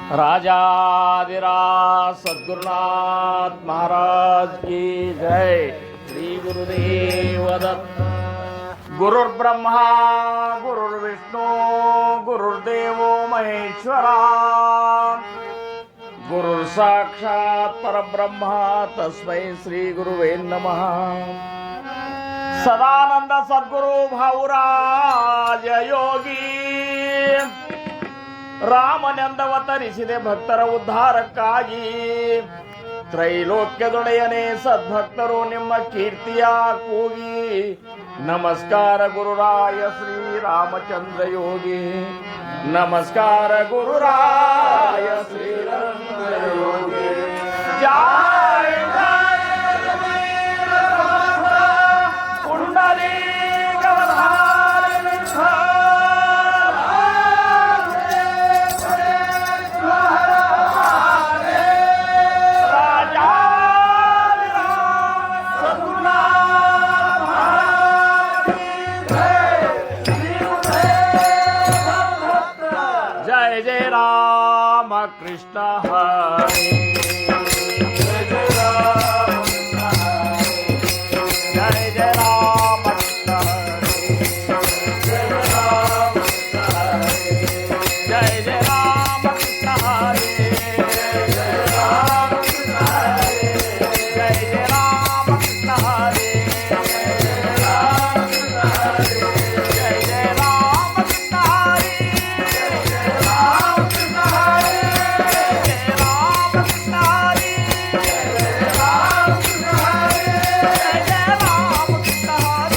राजाधिराज सद्गुरुनाथ महाराज की जय। श्री गुरुदेव दत्त। गुरुर्ब्रह्मा गुरुर्विष्णू गुरुर्देवो महेश्वरा गुरुर्साक्षात् परब्रह्मा तस्मै श्री गुरुवे नमः। सदानंद सद्गुरु भाऊराज योगी ರಾಮನೆಂದವತರಿಸಿದೆ ಭಕ್ತರ ಉದ್ಧಾರಕ್ಕಾಗಿ. ತ್ರೈಲೋಕ್ಯದೊಡೆಯನೇ ಸದ್ಭಕ್ತರು ನಿಮ್ಮ ಕೀರ್ತಿಯ ಕೂಗಿ. ನಮಸ್ಕಾರ ಗುರುರಾಯ ಶ್ರೀರಾಮಚಂದ್ರ ಯೋಗಿ. ನಮಸ್ಕಾರ ಗುರುರಾಯ ಶ್ರೀರಾಮಚಂದ್ರ ಯೋಗಿ. ಜಯ ಕುಂಡಲಿ कृष्ण हरे जय जय राम कृष्ण हरे जय जय राम कृष्ण हरे जय राम कृष्ण हरे जय जय राम कृष्ण हरे जय जय राम कृष्ण हरे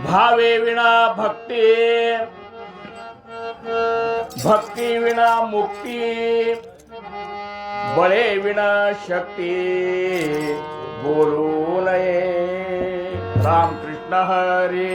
भावे विना भक्ति, भक्ति विना मुक्ति, बळे विना शक्ति बोलू नये. राम कृष्ण हरे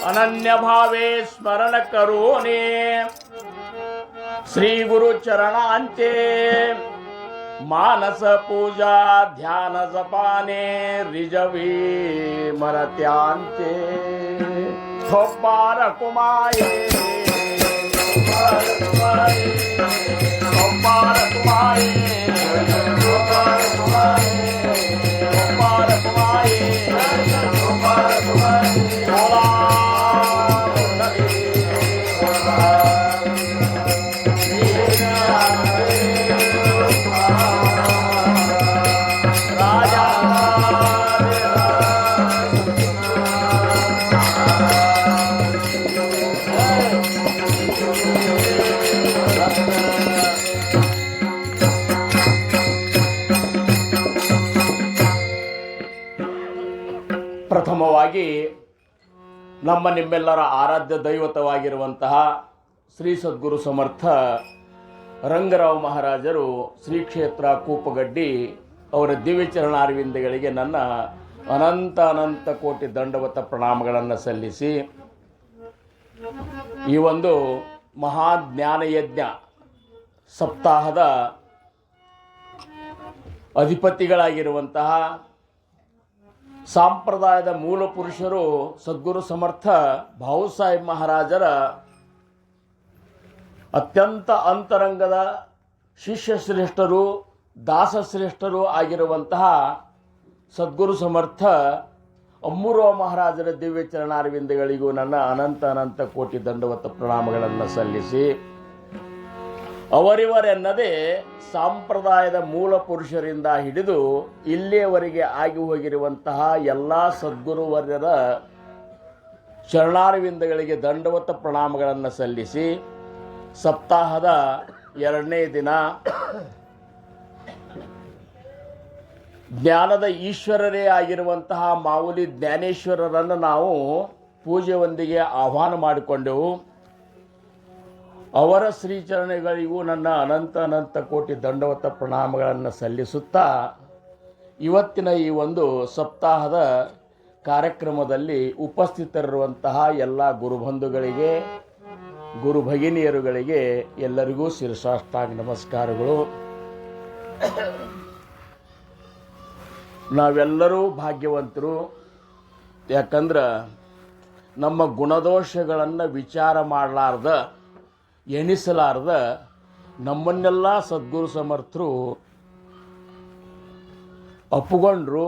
अनन्य भावे स्मरण करूने श्री गुरु चरणांचे. मानस पूजा ध्यान जपाने रिजवी मनत्यांचे. थोपार कुमाये थोपार कुमाये थोपार कुमाये थोपार कुमाये थोपार कुमाये थोपार कुमाये ಪ್ರಥಮವಾಗಿ ನಮ್ಮ ನಿಮ್ಮೆಲ್ಲರ ಆರಾಧ್ಯ ದೈವತವಾಗಿರುವಂತಹ ಶ್ರೀ ಸದ್ಗುರು ಸಮರ್ಥ ರಂಗರಾವ್ ಮಹಾರಾಜರು ಶ್ರೀ ಕ್ಷೇತ್ರ ಕೂಪಗಡ್ಡಿ ಅವರ ದಿವ್ಯ ಚರಣಾರವಿಂದಗಳಿಗೆ ನನ್ನ ಅನಂತ ಅನಂತ ಕೋಟಿ ದಂಡವತ ಪ್ರಣಾಮಗಳನ್ನು ಸಲ್ಲಿಸಿ ಈ ಒಂದು ಮಹಾಜ್ಞಾನಯಜ್ಞ ಸಪ್ತಾಹದ ಅಧಿಪತಿಗಳಾಗಿರುವಂತಹ ಸಾಂಪ್ರದಾಯದ ಮೂಲ ಪುರುಷರು ಸದ್ಗುರು ಸಮರ್ಥ ಭಾವುಸಾಹೇಬ್ ಮಹಾರಾಜರ ಅತ್ಯಂತ ಅಂತರಂಗದ ಶಿಷ್ಯಶ್ರೇಷ್ಠರು ದಾಸಶ್ರೇಷ್ಠರು ಆಗಿರುವಂತಹ ಸದ್ಗುರು ಸಮರ್ಥ ಅಮ್ಮುರವ ಮಹಾರಾಜರ ದಿವ್ಯ ಚರಣಾರವಿಂದಗಳಿಗೂ ನನ್ನ ಅನಂತ ಅನಂತ ಕೋಟಿ ದಂಡವತ ಪ್ರಣಾಮಗಳನ್ನು ಸಲ್ಲಿಸಿ ಅವರಿವರೆನ್ನದೇ ಸಾಂಪ್ರದಾಯದ ಮೂಲ ಪುರುಷರಿಂದ ಹಿಡಿದು ಇಲ್ಲಿಯವರೆಗೆ ಆಗಿ ಹೋಗಿರುವಂತಹ ಎಲ್ಲ ಸದ್ಗುರುವರ್ಯರ ಚರಣಾರವಿಂದಗಳಿಗೆ ದಂಡವತ ಪ್ರಣಾಮಗಳನ್ನು ಸಲ್ಲಿಸಿ ಸಪ್ತಾಹದ 2ನೇ ದಿನ ಜ್ಞಾನದ ಈಶ್ವರರೇ ಆಗಿರುವಂತಹ ಮಾವುಲಿ ಜ್ಞಾನೇಶ್ವರರನ್ನು ನಾವು ಪೂಜೆಯೊಂದಿಗೆ ಆಹ್ವಾನ ಮಾಡಿಕೊಂಡೆವು. ಅವರ ಶ್ರೀಚರಣಗಳಿಗೂ ನನ್ನ ಅನಂತ ಅನಂತ ಕೋಟಿ ದಂಡವತ ಪ್ರಣಾಮಗಳನ್ನು ಸಲ್ಲಿಸುತ್ತಾ ಇವತ್ತಿನ ಈ ಒಂದು ಸಪ್ತಾಹದ ಕಾರ್ಯಕ್ರಮದಲ್ಲಿ ಉಪಸ್ಥಿತರಿರುವಂತಹ ಎಲ್ಲ ಗುರುಬಂಧುಗಳಿಗೆ ಗುರು ಭಗಿನಿಯರುಗಳಿಗೆ ಎಲ್ಲರಿಗೂ ಶಿರಸಾಷ್ಟಾಂಗ ನಮಸ್ಕಾರಗಳು. ನಾವೆಲ್ಲರೂ ಭಾಗ್ಯವಂತರು. ಯಾಕಂದ್ರೆ ನಮ್ಮ ಗುಣದೋಷಗಳನ್ನು ವಿಚಾರ ಮಾಡಲಾರ್ದ ಎಣಿಸಲಾರ್ದ ನಮ್ಮನ್ನೆಲ್ಲ ಸದ್ಗುರು ಸಮರ್ಥರು ಒಪ್ಪುಗೊಂಡ್ರು.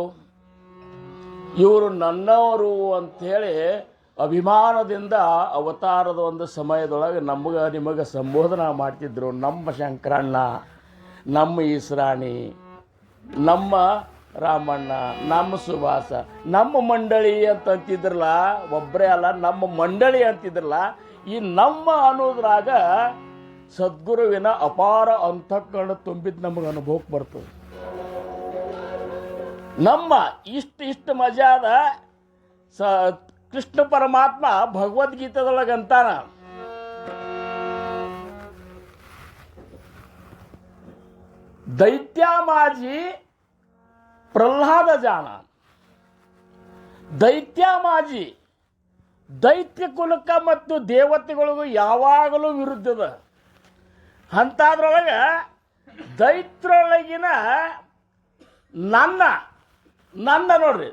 ಇವರು ನನ್ನವರು ಅಂಥೇಳಿ ಅಭಿಮಾನದಿಂದ ಅವತಾರದ ಒಂದು ಸಮಯದೊಳಗೆ ನಿಮಗೆ ಸಂಬೋಧನೆ ಮಾಡ್ತಿದ್ರು. ನಮ್ಮ ಶಂಕರಣ್ಣ, ನಮ್ಮ ಈಶ್ರಾಣಿ, ನಮ್ಮ ರಾಮಣ್ಣ, ನಮ್ಮ ಸುಭಾಸ, ನಮ್ಮ ಮಂಡಳಿ ಅಂತ ಅಂತಿದ್ರಲ್ಲ. ಒಬ್ಬರೇ ಅಲ್ಲ, ನಮ್ಮ ಮಂಡಳಿ ಅಂತಿದ್ರಲ್ಲ. ಈ ನಮ್ಮ ಅನ್ನೋದ್ರಾಗ ಸದ್ಗುರುವಿನ ಅಪಾರ ಅಂತಃಕರಣ ತುಂಬಿದ್ದು ನಮಗೆ ಅನುಭವಕ್ಕೆ ಬರ್ತದೆ. ನಮ್ಮ ಇಷ್ಟು ಮಜಾದ ಕೃಷ್ಣ ಪರಮಾತ್ಮ ಭಗವದ್ಗೀತಾದೊಳಗಂತಾನ, ದೈತ್ಯಾಮಾಜಿ ಪ್ರಹ್ಲಾದ ಜಾಣ. ದೈತ್ಯಾಮಾಜಿ ದೈತ್ಯ ಕುಲಕ ಮತ್ತು ದೇವತೆಗಳಿಗೂ ಯಾವಾಗಲೂ ವಿರುದ್ಧದ. ಅಂಥದ್ರೊಳಗೆ ದೈತ್ಯರೊಳಗಿನ ನನ್ನ ನೋಡ್ರಿ,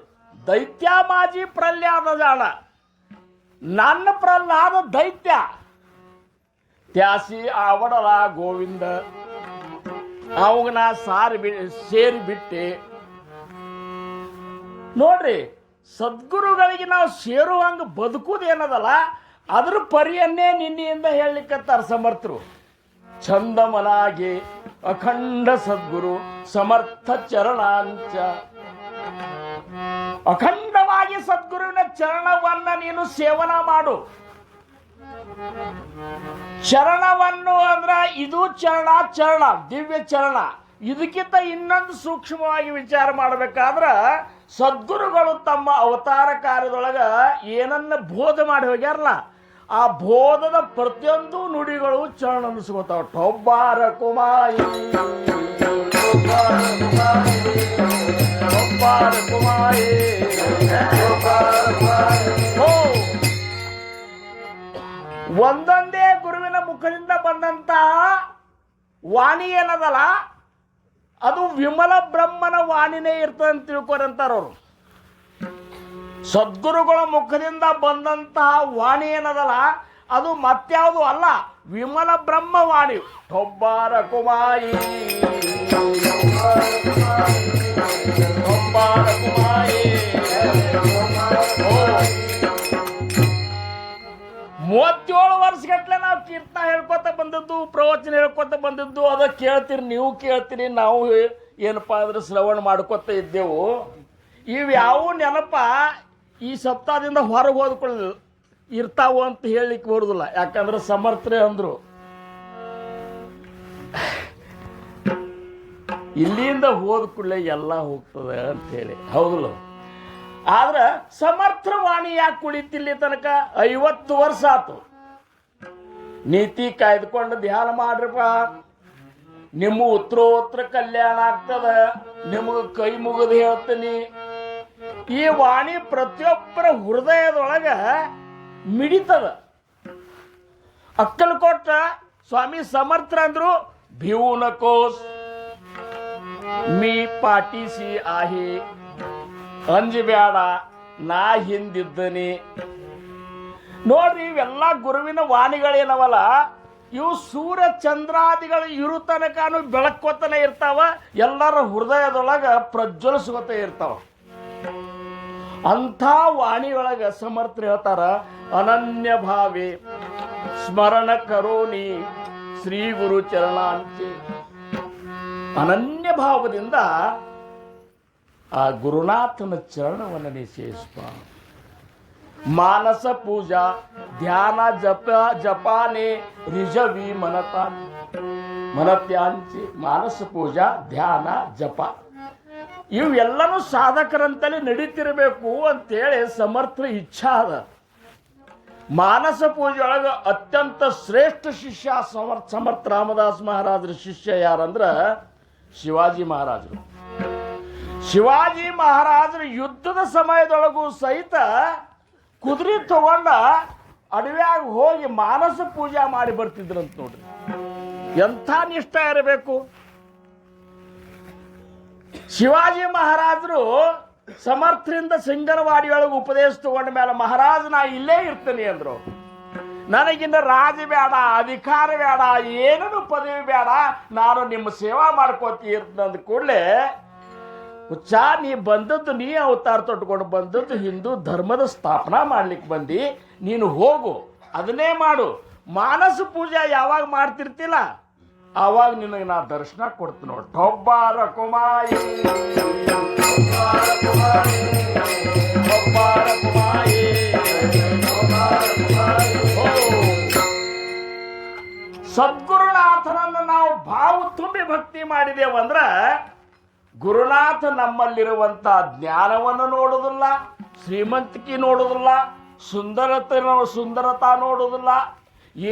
ದೈತ್ಯಾಮಾಜಿ ಪ್ರಹ್ಲಾದ ಜಾಣ. ನನ್ನ ಪ್ರಹ್ಲಾದ ದೈತ್ಯ ತ್ಯಾಸಿ ಆವಡಲ ಗೋವಿಂದ ಅವಗನ ಸೇರಿ ಬಿಟ್ಟು ನೋಡ್ರಿ, ಸದ್ಗುರುಗಳಿಗೆ ನಾವು ಸೇರುವಂಗೆ ಬದುಕುವುದೇನದಲ್ಲ ಅದ್ರ ಪರಿಯನ್ನೇ ನಿನ್ನೆಯಿಂದ ಹೇಳಲಿಕ್ಕತ್ತಾರ ಸಮರ್ಥರು. ಚಂದಮನಾಗಿ ಅಖಂಡ ಸದ್ಗುರು ಸಮರ್ಥ ಚರಣಾಂಚ. ಅಖಂಡವಾಗಿ ಸದ್ಗುರುವಿನ ಚರಣವನ್ನ ನೀನು ಸೇವನ ಮಾಡು. ಚರಣವನ್ನು ಅಂದ್ರ ಇದು ಚರಣ ದಿವ್ಯ ಚರಣ. ಇದಕ್ಕಿಂತ ಇನ್ನೊಂದು ಸೂಕ್ಷ್ಮವಾಗಿ ವಿಚಾರ ಮಾಡಬೇಕಾದ್ರ ಸದ್ಗುರುಗಳು ತಮ್ಮ ಅವತಾರ ಕಾರ್ಯದೊಳಗ ಏನನ್ನ ಬೋಧ ಮಾಡಿ ಹೋಗ್ಯಾರಲ್ಲ, ಆ ಬೋಧದ ಪ್ರತಿಯೊಂದು ನುಡಿಗಳು ಚರಣ ಅನಿಸ್ಕೋತಾವ. ಟೊಬ್ಬಾರ ಕುಮಾಯಿ ಒಂದೊಂದೇ ಗುರುವಿನ ಮುಖದಿಂದ ಬಂದಂತ ವಾಣಿ ಏನದಲ್ಲ, ಅದು ವಿಮಲ ಬ್ರಹ್ಮನ ವಾಣಿನೇ ಇರ್ತದೆ ಅಂತ ತಿಳ್ಕೊರಂತಾರವ್ರು. ಸದ್ಗುರುಗಳ ಮುಖದಿಂದ ಬಂದಂತಹ ವಾಣಿ ಏನದಲ್ಲ, ಅದು ಮತ್ಯಾವುದು ಅಲ್ಲ, ವಿಮಲ ಬ್ರಹ್ಮ ವಾಣಿ. ಟೊಬ್ಬಾರ ಕುಮಾಯಿ ಟೊಬ್ಬಾರ ಕುಮಾಯಿ. 37 ವರ್ಷಗಟ್ಲೆ ನಾವು ಕೀರ್ತನ ಹೇಳ್ಕೊತ ಬಂದದ್ದು, ಪ್ರವಚನ ಹೇಳ್ಕೊತ ಬಂದದ್ದು. ಅದ ಕೇಳ್ತೀರಿ, ನೀವು ಕೇಳ್ತೀರಿ, ನಾವು ಏನಪ್ಪ ಅಂದ್ರೆ ಶ್ರವಣ ಮಾಡ್ಕೊತ ಇದ್ದೆವು. ಇವ್ಯಾವ ನೆನಪ ಈ ಸಪ್ತಾಹದಿಂದ ಹೊರಗೆ ಹೋದ್ಕೊಳ್ಳ ಇರ್ತಾವು ಅಂತ ಹೇಳಲಿಕ್ಕೆ ಬರುದಿಲ್ಲ. ಯಾಕಂದ್ರೆ ಸಮರ್ಥರೇ ಅಂದ್ರು ಇಲ್ಲಿಂದ ಹೋದ ಕೂಡಲೇ ಎಲ್ಲ ಹೋಗ್ತದೆ ಅಂತೇಳಿ, ಹೌದಲ್ಲ? ಆದ್ರೆ ಸಮರ್ಥ ವಾಣಿ ಯಾಕೆ ಕುಳಿತಿಲ್ಲಿ ತನಕ 50 ವರ್ಷ ಆತು. ನೀತಿ ಕಾಯ್ದುಕೊಂಡು ಧ್ಯಾನ ಮಾಡ್ರಪ್ಪ, ನಿಮ್ಮ ಉತ್ತರೋತ್ತರ ಕಲ್ಯಾಣ ಆಗ್ತದ. ನಿಮಗೆ ಕೈ ಮುಗಿದು ಹೇಳ್ತೀನಿ, ಈ ವಾಣಿ ಪ್ರತಿಯೊಬ್ಬರ ಹೃದಯದೊಳಗ ಮಿಡಿತದ. ಅಕ್ಕಲಕೋಟ ಸ್ವಾಮಿ ಸಮರ್ಥ ಅಂದ್ರು, भिवू नकोस मी पाठीशी आहे, ಅಂಜಬೇಡ ನಾ ಹಿಂದಿದ್ದನಿ. ನೋಡ್ರಿ, ಇವೆಲ್ಲ ಗುರುವಿನ ವಾಣಿಗಳೇನವಲ್ಲ, ಇವು ಸೂರ್ಯ ಚಂದ್ರಾದಿಗಳು ಇರು ತನಕನೂ ಬೆಳಕೋತನೇ ಇರ್ತಾವ, ಎಲ್ಲರ ಹೃದಯದೊಳಗ ಪ್ರಜ್ವಲಿಸ್ಕೋತ ಇರ್ತಾವ. ಅಂಥ ವಾಣಿಯೊಳಗ ಸಮರ್ಥರು ಹೇಳ್ತಾರ, ಅನನ್ಯ ಭಾವೆ ಸ್ಮರಣ ಕರೋನಿ ಶ್ರೀ ಗುರು ಚರಣಾಂಚೆ. ಅನನ್ಯ ಭಾವದಿಂದ ಆ ಗುರುನಾಥನ ಚರಣವನ್ನು ನಿಶ್ಚಯಿಸುವ. ಮಾನಸ ಪೂಜಾ ಧ್ಯಾನ ಜಪಾನೆ ರಿಜವಿ ಮನತ್ಯಾಂಚೆ. ಮಾನಸ ಪೂಜಾ ಧ್ಯಾನ ಜಪ ಇವೆಲ್ಲನೂ ಸಾಧಕರಂತಲೇ ನಡೀತಿರಬೇಕು ಅಂತೇಳಿ ಸಮರ್ಥ ಇಚ್ಛಾ ಅದ. ಮಾನಸ ಪೂಜೆ ಒಳಗೆ ಅತ್ಯಂತ ಶ್ರೇಷ್ಠ ಶಿಷ್ಯ ಸಮರ್ಥ ರಾಮದಾಸ್ ಮಹಾರಾಜರ ಶಿಷ್ಯ ಯಾರಂದ್ರ ಶಿವಾಜಿ ಮಹಾರಾಜರು. ಶಿವಾಜಿ ಮಹಾರಾಜರು ಯುದ್ಧದ ಸಮಯದೊಳಗೂ ಸಹಿತ ಕುದುರೆ ತಗೊಂಡ ಅಡವ್ಯಾಗ ಹೋಗಿ ಮಾನಸ ಪೂಜೆ ಮಾಡಿ ಬರ್ತಿದ್ರಂತ ನೋಡ್ರಿ. ಎಂಥ ನಿಷ್ಠ ಇರಬೇಕು. ಶಿವಾಜಿ ಮಹಾರಾಜರು ಸಮರ್ಥರಿಂದ ಸಿಂಗನವಾಡಿಯೊಳಗೆ ಉಪದೇಶ ತಗೊಂಡ ಮೇಲೆ, ಮಹಾರಾಜ ನಾ ಇಲ್ಲೇ ಇರ್ತೀನಿ ಅಂದ್ರು. ನನಗಿನ್ನ ರಾಜ ಬೇಡ, ಅಧಿಕಾರ ಬೇಡ, ಏನೂ ಪದವಿ ಬೇಡ, ನಾನು ನಿಮ್ಮ ಸೇವಾ ಮಾಡ್ಕೋತಿ ಇರ್ತಂದ ಕೂಡಲೇ, ಹುಚ್ಚ ನೀ ಬಂದದ್ದು, ನೀ ಅವತಾರ ತೊಟ್ಕೊಂಡು ಬಂದದ್ದು ಹಿಂದೂ ಧರ್ಮದ ಸ್ಥಾಪನಾ ಮಾಡ್ಲಿಕ್ಕೆ ಬಂದು, ನೀನು ಹೋಗು, ಅದನ್ನೇ ಮಾಡು. ಮಾನಸ ಪೂಜೆ ಯಾವಾಗ ಮಾಡ್ತಿರ್ತಿಲ್ಲ ಆವಾಗ ನಿನಗೆ ನಾ ದರ್ಶನ ಕೊಡ್ತೀನಿ ನೋಡಿ. ಟೊಬ್ಬಾರ ಕುಮಾಯಿ ಸದ್ಗುರುನಾಥನನ್ನು ನಾವು ಭಾವ ತುಂಬಿ ಭಕ್ತಿ ಮಾಡಿದೇವಂದ್ರ, ಗುರುನಾಥ ನಮ್ಮಲ್ಲಿರುವಂತ ಜ್ಞಾನವನ್ನು ನೋಡುವುದಿಲ್ಲ, ಶ್ರೀಮಂತಿಕೆ ನೋಡುವುದಿಲ್ಲ, ಸುಂದರತಾ ನೋಡುವುದಿಲ್ಲ,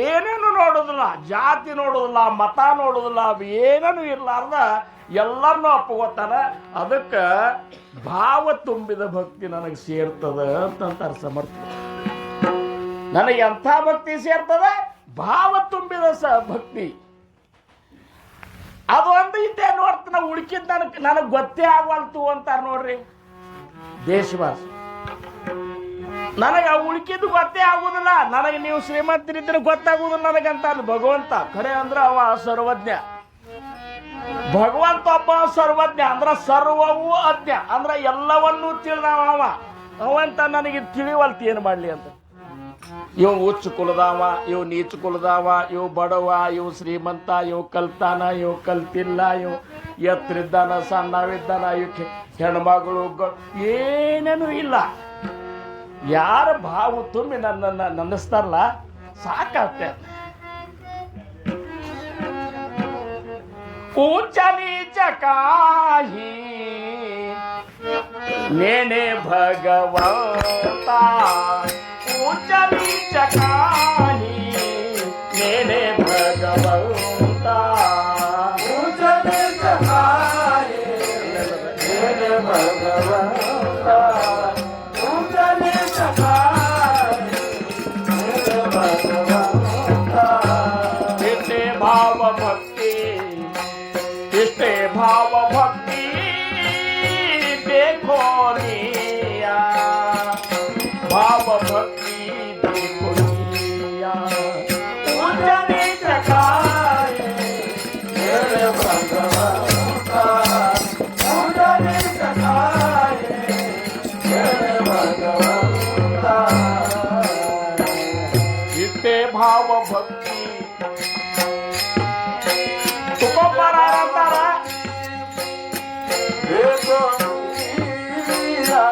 ಏನೇನು ನೋಡುವುದಿಲ್ಲ, ಜಾತಿ ನೋಡುವುದಿಲ್ಲ, ಮತ ನೋಡುವುದಿಲ್ಲ, ಅವು ಏನೇನು ಇರಲಾರ್ದ ಎಲ್ಲರನ್ನೂ ಅಪ್ಪಗೋತಾನ. ಅದಕ್ಕೆ ಭಾವ ತುಂಬಿದ ಭಕ್ತಿ ನನಗೆ ಸೇರ್ತದ ಅಂತಂತಾರೆ ಸಮರ್ಥ. ನನಗೆ ಎಂಥ ಭಕ್ತಿ ಸೇರ್ತದ? ಭಾವ ತುಂಬಿದ ಭಕ್ತಿ. ಅದು ಒಂದು ಇದ್ದೇ ನೋಡ್ತಾನ, ಉಳ್ಕಿದ್ ನನಗೆ ಗೊತ್ತೇ ಆಗವಲ್ತು ಅಂತಾರೆ ನೋಡ್ರಿ ದೇಶವಾಸಿ. ನನಗೆ ಉಳ್ಕಿದ್ದು ಗೊತ್ತೇ ಆಗುದಿಲ್ಲ, ನನಗೆ ನೀವು ಶ್ರೀಮಂತರಿದ್ರೆ ಗೊತ್ತಾಗುದಿಲ್ಲ ನನಗಂತ ಭಗವಂತ. ಖರೆ ಅಂದ್ರೆ ಅವ ಸರ್ವಜ್ಞ. ಭಗವಂತ ಒಬ್ಬ ಸರ್ವಜ್ಞ, ಅಂದ್ರೆ ಸರ್ವವೂ ಅಜ್ಞ, ಅಂದ್ರೆ ಎಲ್ಲವನ್ನೂ ತಿಳಿದವ ಅವಂತ. ನನಗೆ ತಿಳಿವಲ್ತು ಏನು ಮಾಡಲಿ ಅಂತ. ಇವ್ ಉಚ್ಚ ಕುಲದಾವ, ಇವ್ ನೀಚ ಕುಲದಾವ, ಇವ್ ಬಡವ, ಇವ್ ಶ್ರೀಮಂತ, ಇವ್ ಕಲ್ತಾನ, ಇವ್ ಕಲ್ತಿಲ್ಲ, ಇವ್ ಎತ್ತರಿದ್ದಾನ, ಸಣ್ಣವಿದ್ದಾನ, ಇವ್ ಹೆಣ್ಮಗಳು, ಏನೇನು ಇಲ್ಲ. ಯಾರ ಭಾವ ತುಂಬಿ ನನ್ನನ್ನು ನಂದಿಸ್ತಾರಲ್ಲ ಸಾಕಾಗ್ತದೆ. ऊंच नीच काही नेने भगवंता, ऊंच नीच काही नेने भगवंता, ऊंच नीच काही नेने भगवंता, ऊंच नीच काही नेने भगवंता. इसे भाव भक्ति, इष्टे भाव भक्ति देखो लिया, भाव भक्ति देखो लिया. ऊंच नीच काही मेरे भगवंता, ऊंच नीच काही मेरे भगवंता. इष्टे भाव भक्ति तुकोबार ಅಂತಾರ, देखो लिया,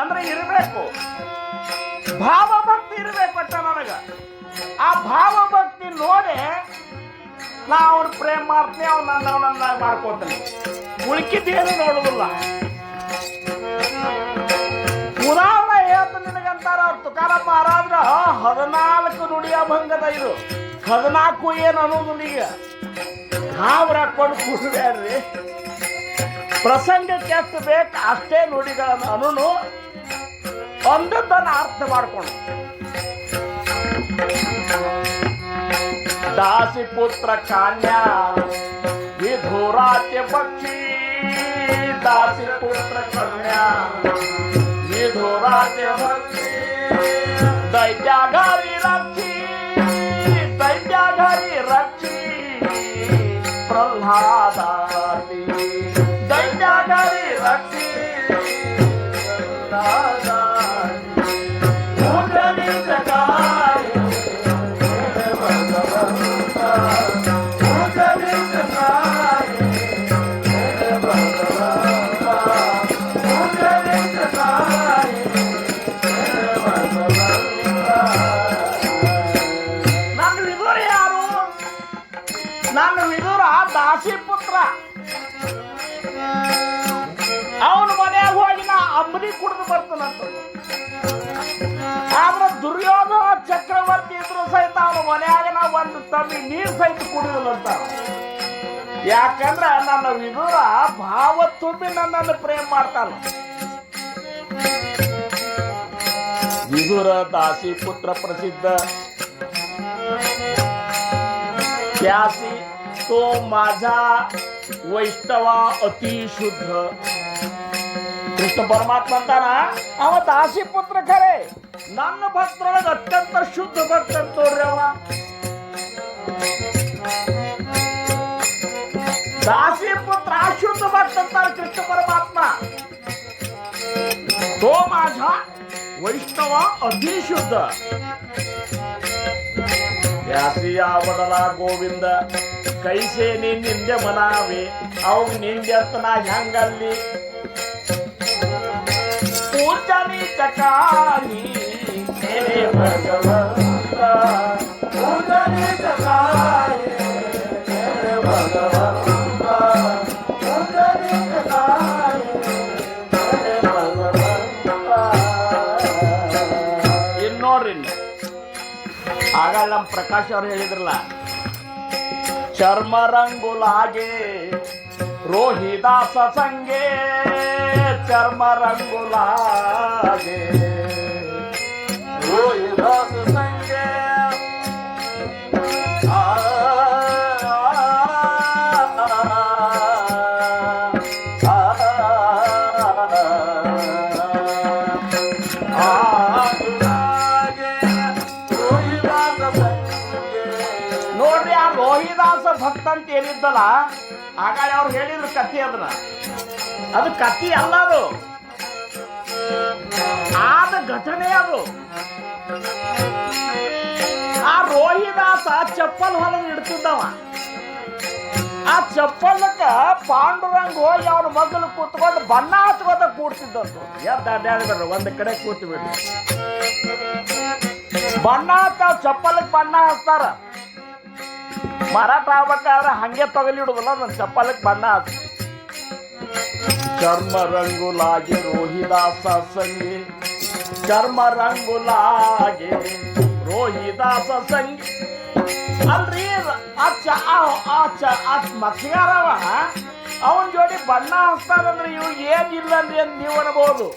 ಅಂದ್ರೆ ಇರಬೇಕು, ಭಾವಭಕ್ತಿ ಇರಬೇಕು ಅಟ್ಟ ನನಗ. ಆ ಭಾವಭಕ್ತಿ ನೋಡಿ ನಾ ಅವ್ನ ಪ್ರೇಮ ಮಾಡ್ತೀನಿ, ಅವನನ್ನ ಮಾಡ್ಕೋತೀನಿ, ಉಳ್ಕಿದ್ದೇನು ನೋಡುದಿಲ್ಲ. ಉದಾಹರಣೆ ಹೇಳ್ತ ನಿನಗಂತಾರ ತುಕಾರಾಮ್ ಮಹಾರಾಜ್ರ 14 ನುಡಿಯ ಭಂಗದ ಇದು, 14 ಏನು ಅನ್ನೋದಿಲ್ಲ. ಈಗ ಹಾವ್ರ ಹಾಕೊಂಡು ಕೂಡಬೇಡ್ರಿ, ಪ್ರಸಂಗಕ್ಕೆ ಎಷ್ಟು ಬೇಕು ಅಷ್ಟೇ ನುಡಿಗಳನ್ನು ಅನು ಒಂದನ್ನು ಅರ್ಥ ಮಾಡ್ಕೊಂಡು. दासी पुत्र कन्या विधुराचे पक्षी, दासी पुत्र कन्या विधुराचे पक्षी, दैत्या घरी रक्षी, दैत्या घरी रक्षी प्रल्हादाती, दैत्या घरी रक्षी प्रल्हादाती, उठनी जगाई ದಾಸಿ ಪುತ್ರ. ಅವನ ಮನೆಯಾಗ ಹೋಗಿ ನಾ ಅಂಬಲಿ ಕುಡಿದು ಬರ್ತಾನಂತ. ಆದ್ರೆ ದುರ್ಯೋಧನ ಚಕ್ರವರ್ತಿ ಇದ್ರು ಸಹಿತ ಅವನ ಮನೆಯಾಗ ನಾ ಒಂದು ತಮ್ಮಿ ನೀರು ಸಹಿತ ಕುಡಿಯೋದಂತ. ಯಾಕಂದ್ರೆ ನನ್ನ ವಿದುರ ಭಾವ ತುಂಬಿ ನನ್ನನ್ನು ಪ್ರೇಮ ಮಾಡ್ತಾನ. ವಿದುರ ದಾಸಿ ಪುತ್ರ ಪ್ರಸಿದ್ಧ. त्यासी तो माझा वैष्णवा अति शुद्ध. ಕೃಷ್ಣ ಪರಮಾತ್ಮ ಅಂತಾನ ಅವ ದಾಸಿ ಪುತ್ರ ಖರೆ, ನನ್ನ ಭಕ್ತರೊಳಗೆ ಅತ್ಯಂತ ಶುದ್ಧ ಭಕ್ತ ತೋರ್ರಿ ಅವ. ದಾಸಿ ಪುತ್ರ ಅಶುದ್ಧ ಭಕ್ತ ಅಂತಾರೆ ಕೃಷ್ಣ ಪರಮಾತ್ಮ. तो माझा वैष्णवा अति शुद्ध. त्यासी आवडला गोविंद कैसे नी निंद्य म्हणावे, अव निंद्यत ना ह्यांगल्ली पूजनी चकारी मेरे भगवंता, पूजनी चकारी मेरे भगवंता, पूजनी चकारी मेरे भगवंता. ಇನ್ನೋಡ್ರಿ, ಆಗ ನಮ್ಮ ಪ್ರಕಾಶ್ ಅವ್ರು ಹೇಳಿದ್ರಲ್ಲ, ಚರ್ಮ ರಂಗುಲಾಗೆ ರೋಹಿದಾಸ ಸಂಗೆ, ಚರ್ಮ ರಂಗುಲಾಗೆ ರೋಹಿದಾಸ ಸಂಗೆ, ನೋಡ್ರಿ ಆ ರೋಹಿದಾಸ ಭಕ್ತ ಅಂತ ಏನಿದ್ದಲ್ಲ, ಆಗ ಅವ್ರು ಹೇಳಿದ್ರು ಕಥೆ. ಅದನ್ನ ಅದು ಕಥೆ ಅಲ್ಲ, ಅದು ಆದ ಘಟನೆ. ಅದು ಆ ರೋಹಿದಾಸ ಚಪ್ಪಲ್ ಹೊಲದ ಇಡ್ತಿದ್ದವ. ಆ ಚಪ್ಪಲಕ್ಕ ಪಾಂಡುರಂಗ ಹೋಗಿ ಅವ್ರ ಮಗಲು ಕೂತ್ಕೊಂಡು ಬಣ್ಣ ಹಚ್ಕೋತ ಕೂಡ್ತಿದ್ದಂತು. ಅಡ್ಡಾಡ್ಬೇಡ್ರಿ, ಒಂದ್ ಕಡೆ ಕೂತು ಬಿಡ್ರಿ. ಬಣ್ಣ ಹಚ್ಚ ಚಪ್ಪಲಕ್ಕೆ ಬಣ್ಣ ಹಚ್ತಾರ. ಮಾರಾಟ ಆಗ್ಬೇಕಾದ್ರೆ ಹಂಗೆ ತಗಲಿಡುದಿಲ್ಲ, ನನ್ನ ಚಪ್ಪಲಕ್ಕೆ ಬಣ್ಣ ಹಚ್ಚ. ಚರ್ಮ ರಂಗುಲಾಗೆ ರೋಹಿದಾಸ ಸಂಗಿ, ಚರ್ಮ ರಂಗುಲಾಗೆ ರೋಹಿದಾಸ ಸಂಗಿ. ಅಲ್ರಿ ಮತ್ಸ್ಯಗಾರವ ಅವನ್ ಜೋಡಿ ಬಣ್ಣ ಹಚ್ತಾರಂದ್ರೆ ಇವ್ ಏನಿಲ್ಲ ಅಂದ್ರಿ ಅಂತ ನೀವು ಅನ್ಬೋದು.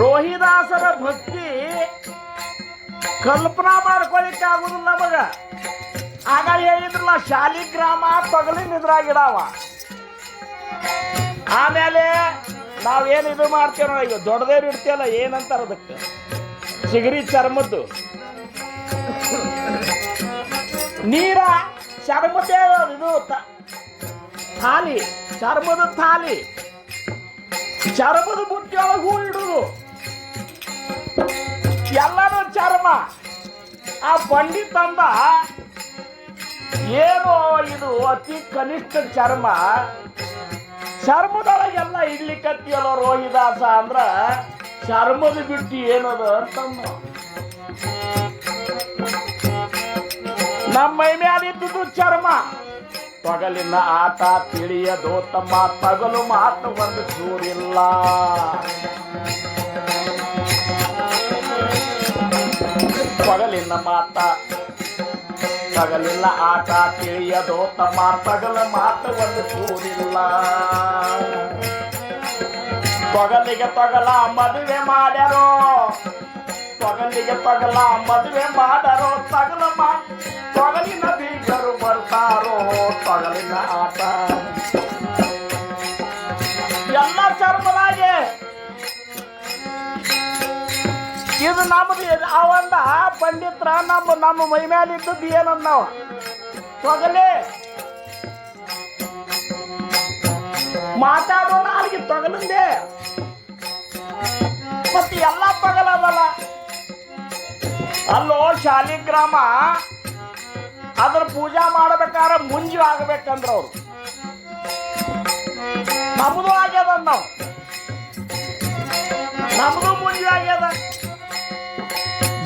ರೋಹಿದಾಸರ ಭಕ್ತಿ ಕಲ್ಪನಾ ಮಾಡ್ಕೊಳಿಕ್ಕೆ ಆಗುದಿಲ್ಲ ನಮಗ. ಆಗ ಹೇಳಿದ್ರಲ್ಲ, ಶಾಲಿಗ್ರಾಮ ತೊಗಲಿನ ಇದ್ರಾಗಿಡವ. ಆಮೇಲೆ ನಾವೇನು ಇದು ಮಾಡ್ತೇವ, ಈಗ ದೊಡ್ಡದೇವ್ರು ಇಡ್ತೀವಲ್ಲ, ಏನಂತಾರ ಅದಕ್ಕೆ, ಚಿಗರಿ ಚರ್ಮದ್ದು ನೀರ ಚರ್ಮದೇ ಇದು ಥಾಲಿ, ಚರ್ಮದ ಥಾಲಿ, ಚರ್ಮದ ಬುಟ್ಟಿಯೊಳಗೆ ಹೂ ಇಡುದು, ಎಲ್ಲಾನು ಚರ್ಮ. ಆ ಪಂಡಿತ್ ಅಂದ, ಏನು ಇದು ಅತಿ ಕನಿಷ್ಠ ಚರ್ಮ, ಚರ್ಮದೊಳಗೆಲ್ಲ ಇಡ್ಲಿಕ್ಕತ್ತಿಯಲ್ಲ ರೋಹಿದಾಸ ಅಂದ್ರ ಚರ್ಮದ ಬಿಟ್ಟು ಏನದ ಅಂತಂದ. ನಮ್ಮ ಮೈ ಮ್ಯಾಲಿದ್ದುದು ಚರ್ಮ. ತೊಗಲಿನ ಆಟ ತಿಳಿಯದೋ ತಮ್ಮ, ತಗಲು ಮಾತು ಒಂದು ಚೂರಿಲ್ಲ. ತೊಗಲಿನ ಮಾತ ತಗಲಿಲ್ಲ ಆಟ ತಿಳಿಯದೋ ತಮ್ಮ, ತಗಲ ಮಾತು ಒಂದು ಚೂರಿಲ್ಲ. ತೊಗಲಿಗೆ ತೊಗಲ ಮದುವೆ ಮಾಡ್ಯಾರೋ, ತೊಗಲಿಗೆ ತೊಗಲ ಮದುವೆ ಮಾಡಾರೋ, ತೊಗಲಿನ ಬೀಗರು ಬರ್ತಾರೋ, ತೊಗಲಿನ ಆಟ ಎಲ್ಲ ಚರ್ಮದಾಗೆ. ಇದು ನಮ್ದು ಅವಂದ ಪಂಡಿತ್ರ ನಮ್ಮ ಮೈ ಮೇಲೆ ಇದ್ದದ್ದು ಏನಂದ ನಾವು ತೊಗಲೆ ಮಾತಾಡೋ ನಾಲ್ಗೆ ತೊಗಲಂದೆ. ಮತ್ತೆ ಎಲ್ಲ ತೊಗಲದಲ್ಲ. ಅಲ್ಲೋ ಶಾಲಿಗ್ರಾಮ ಅದ್ರ ಪೂಜಾ ಮಾಡಬೇಕಾದ್ರೆ ಮುಂಜು ಆಗ್ಬೇಕಂದ್ರ ಅವ್ರು. ನಮ್ದು ಆಗ್ಯದ ನಾವು, ನಮ್ದು ಮುಂಜು ಆಗ್ಯದ.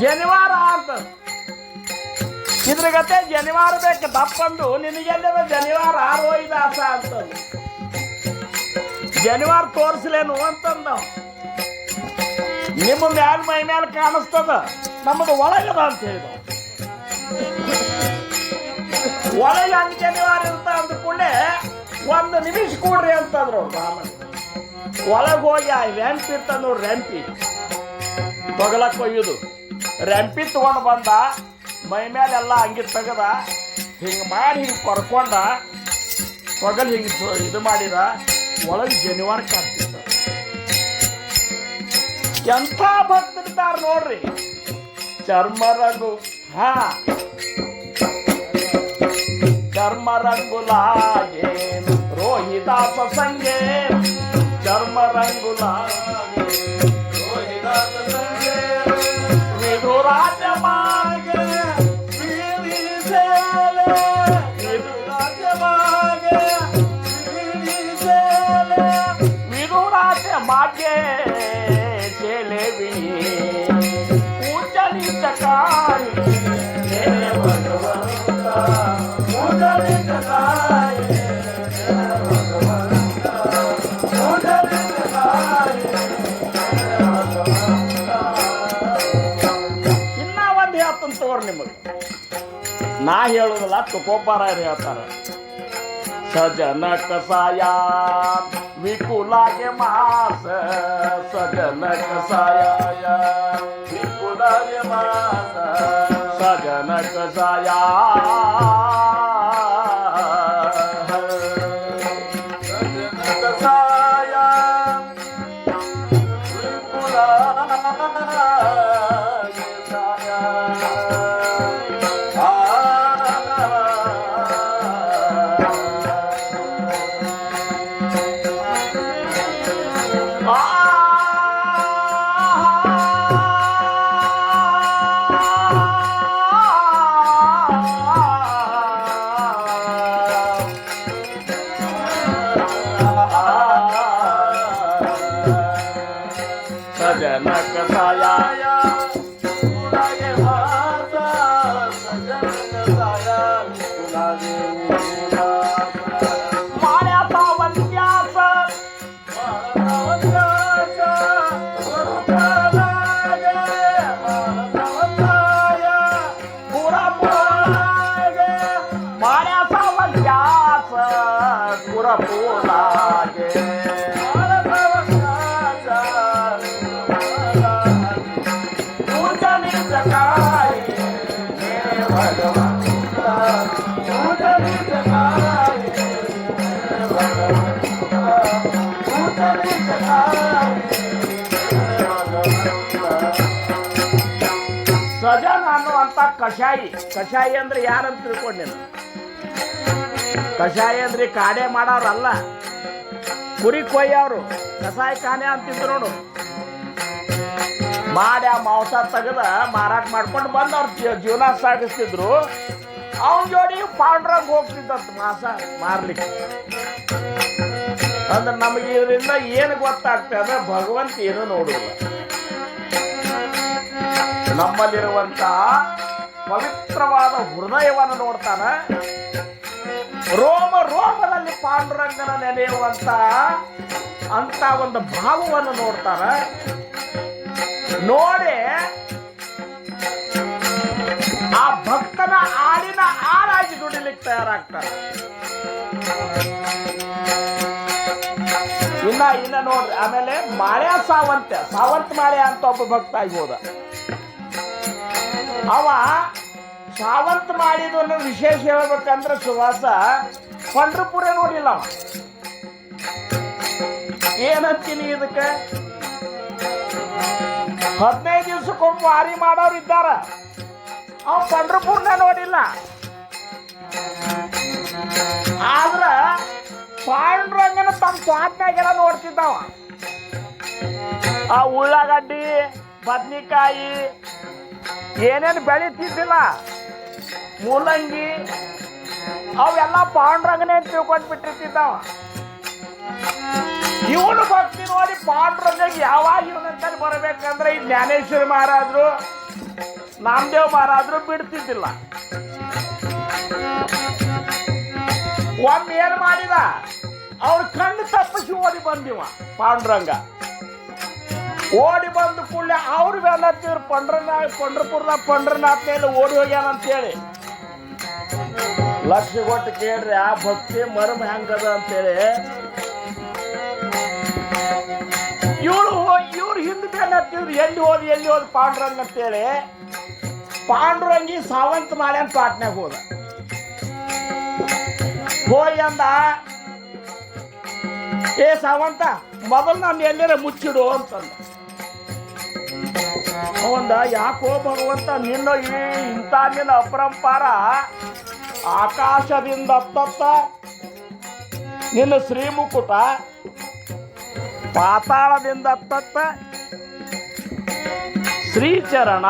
ಜನಿವಾರ ಅಂತ ಇದ್ರ ಗತೆ ಜನಿವಾರ ಬೇಕು ದಪ್ಪಂದು. ನಿನಗೆಲ್ಲದ ಜನಿವಾರ ರೋಹಿದಾಸ ಅಂತ ಜನಿವಾರ ತೋರಿಸ್ಲೇನು ಅಂತಂದ. ನಿಮ್ಮ ಮ್ಯಾಲ ಮೈ ಮ್ಯಾಲ ಕಾಣಿಸ್ತದ, ನಮ್ಮದು ಒಳಗದ ಅಂತ ಹೇಳಿದ. ಒಳಗೆ ಹಂಗೆ ಜನಿವಾರ ಇರ್ತ ಅಂದ್ಕೊಂಡೆ ಒಂದು ನಿಮಿಷ ಕೂಡ್ರಿ ಅಂತಂದ್ರು ಬ್ರಾಹ್ಮಣ. ಒಳಗೆ ಹೋಗಿ ಆ ರ್ಯಾಂಪಿ ಇರ್ತ ನೋಡ್ರಿ, ರ್ಯಾಂಪಿ ತೊಗಲಕ್ಕೆ ಒಯ್ಯುದು. ರ್ಯಾಂಪಿ ತಗೊಂಡು ಬಂದ, ಮೈ ಮೇಲೆಲ್ಲ ಹಂಗೆ ತೆಗದ, ಹಿಂಗೆ ಮಾಡಿ ಹಿಂಗೆ ಕೊರ್ಕೊಂಡ, ತೊಗಲ್ ಹಿಂಗೆ ಇದು ಮಾಡಿದ, ಒಳಗೆ ಜನಿವಾರ ಕಾಡ್ತಿದ್ದ. ಎಂಥ ಭಕ್ತರಿದ್ದಾರೆ ನೋಡ್ರಿ. ಚರ್ಮರಂಗು ಚರ್ಮರಂಗುಲಾಗೆ ರೋಹಿದಾಸ ಸಂಗೆ, ಚರ್ಮರಂಗುಲಾಗೆ ರೋಹಿದಾಸ ಸಂಗೆ, ವಿಧುರಾಜ ಮಾಗೆ ವಿಧುರಾಜ ಮಾಗೆ ಚೆಲೆವಿ ಊಚಲಿ ಚಕಾರಿ ಭಗವಂತ, ಊಚಲಿ ಚಕಾರಿ ಊಚಲಿ ಚಕಾರಿ. ಇನ್ನ ಒಂದು ಹೇಳ್ತಂತ ತಗೋರಿ ನಿಮಗೆ, ನಾ ಹೇಳುದಿಲ್ಲ, ತುಕೋಬಾರ ಹೇಳ್ತಾರ. ಸಜನ ಕಸಾಯ ವಿಕುಲಾಗೆ ಮಾಸ, ಸಜನ ಕಸಾಯ ವಿಕುಲಾಗೆ ಮಾಸ, ಸಜನ ಕಸಾಯ ಸಜನ ಕಸಾಯ ವಿಕುಲಾಗೆ ಸಾಯ. ಸಜನ ಕಸಾಯ ವಿಕುಲಾಗೆ ಮಾಸ, ಸಜನ ಕಸಾಯ ವಿಕುಲಾಗೆ ಮಾನ್ಯಾಸ ವಂದ್ಯಾಸ ಮಾನವಂದ್ಯಾಸ ಗುರುಪಲಾಗೆ ಮಾನವಂದಾಯ ಗುರಪಲಾಗೆ ಮಾನ್ಯಾಸ ವಂದ್ಯಾಸ ಗುರಪಲಾಗೆ ಸಜನ್ ಅನ್ನುವಂತ ಕಷಾಯಿ. ಕಷಾಯಿ ಅಂದ್ರೆ ಯಾರಂತ ತಿಳ್ಕೊಂಡೇನು? ಕಷಾಯಿ ಅಂದ್ರೆ ಕಾಡೆ ಮಾಡೋರಲ್ಲ, ಕುರಿ ಕೊಯ್ಯವ್ರು ಕಷಾಯ ಕಾನೆ ಅಂತಿದ್ರು ನೋಡು. ಮಾಡಿ ಆ ಮಾಂಸ ತೆಗೆದ ಮಾರಾಟ ಮಾಡ್ಕೊಂಡು ಬಂದು ಅವ್ರ ಜೀವನ ಸಾಗಿಸ್ತಿದ್ರು. ಅವನ ಜೋಡಿ ಪಾಂಡ್ರಂಗ್ ಹೋಗ್ತಿದ್ದಂತ ಮಾಸ ಮಾರ್ಲಿಕ್ಕೆ. ಅಂದ್ರೆ ನಮಗೆ ಇದರಿಂದ ಏನು ಗೊತ್ತಾಗ್ತದೆ? ಭಗವಂತ ಏನು ನೋಡುವುದಿಲ್ಲ. ನಮ್ಮಲ್ಲಿರುವಂತ ಪವಿತ್ರವಾದ ಹೃದಯವನ್ನು ನೋಡ್ತಾನ. ರೋಮ ರೋಮದಲ್ಲಿ ಪಾಂಡುರಂಗನ ನೆನೆಯುವಂತ ಅಂತ ಒಂದು ಭಾವವನ್ನು ನೋಡ್ತಾನ. ನೋಡಿ ಆ ಭಕ್ತನ ಆಡಿನ ಆರಾಗಿ ದುಡಿಲಿಕ್ಕೆ ತಯಾರಾಗ್ತಾನೆ. ಇನ್ನ ನೋಡ್ರಿ, ಆಮೇಲೆ ಮಾಳ್ಯ ಸಾವಂತ ಮಾಳ್ಯ ಅಂತ ಒಬ್ಬ ಭಕ್ತ ಆಗ್ಬೋದ. ಅವ ಸಾವಂತ ಮಾಡಿದ ವಿಶೇಷ ಹೇಳ್ಬೇಕಂದ್ರೆ ಸುವಾಸ ಪಂಡ್ರಪುರ ನೋಡಿಲ್ಲ. ಅವ ಏನಂತೀನಿ ಇದಕ್ಕೆ? 15 ದಿವಸಕ್ಕೊಬ್ಬ ವಾರಿ ಮಾಡೋರು ಇದ್ದಾರ. ಅವ ಪಂಡ್ರಪುರ್ನ ನೋಡಿಲ್ಲ. ಆದ್ರ ಪಾಂಡುರಂಗನ ತಮ್ಮ ಸ್ವಾತ್ನಾಗೆಲ್ಲ ನೋಡ್ತಿದ್ದವ. ಆ ಉಳ್ಳಾಗಡ್ಡಿ, ಬದ್ನಿಕಾಯಿ ಏನೇನು ಬೆಳೀತಿದ್ದಿಲ್ಲ, ಮೂಲಂಗಿ, ಅವೆಲ್ಲ ಪಾಂಡುರಂಗನೇ ತಿಳ್ಕೊಂಡ್ ಬಿಟ್ಟಿರ್ತಿದ್ದವ. ಇವನು ಭಕ್ತಿ ನೋಡಿ ಪಾಂಡುರಂಗ ಯಾವಾಗ ಇವನಂತಲ್ಲಿ ಬರಬೇಕಂದ್ರೆ ಈ ಜ್ಞಾನೇಶ್ವರ ಮಹಾರಾಜರು, ನಾಮದೇವ್ ಮಹಾರಾಜರು ಬಿಡ್ತಿದ್ದಿಲ್ಲ. ಒಮ್ಮೆ ಏನ್ ಮಾಡಿದ, ಅವ್ರ ಕಣ್ಣು ತಪ್ಪಿಸಿ ಓಡಿ ಬಂದಿವ ಪಾಂಡುರಂಗ. ಓಡಿ ಬಂದ ಕೂಡಲೇ ಅವ್ರು ಬೆನ್ನತ್ತಿದ್ರು ಪಂಡ್ರಪುರದ ಪಂಡ್ರನಾಥ್ನಲ್ಲಿ ಓಡಿ ಹೋಗ್ಯಾನಂತೇಳಿ. ಲಕ್ಷ ಕೊಟ್ಟು ಕೇಳ್ರಿ ಆ ಭಕ್ತಿ ಮರ್ಮ ಹೆಂಗದ ಅಂತೇಳಿ. ಇವ್ರು ಹಿಂದೆ ಬೆನ್ನತ್ತಿದ್ರು, ಎಲ್ಲಿ ಹೋದ್ ಪಾಂಡುರಂಗ ಅಂತೇಳಿ. ಪಾಂಡುರಂಗಿ ಸಾವಂತ ಮಾಡ್ಯಾನ ಪಾಟ್ನ್ಯಾಗ ಹೋದ. ಹೋಯ್ ಅಂದ, ಏ ಸಾವಂತ ಮೊದಲು ನಾನು ಎಲ್ಲರ ಮುಚ್ಚಿಡು ಅಂತಂದ. ಅವಂದ, ಯಾಕೋ ಭಗವಂತ ನಿನ್ನ ಇಂಥ ನಿನ್ನ ಅಪರಂಪಾರ, ಆಕಾಶದಿಂದ ಹತ್ತತ್ತ ನಿನ್ನ ಶ್ರೀಮುಕುಟ, ಪಾತಾಳದಿಂದ ಹತ್ತತ್ತ ಶ್ರೀಚರಣ,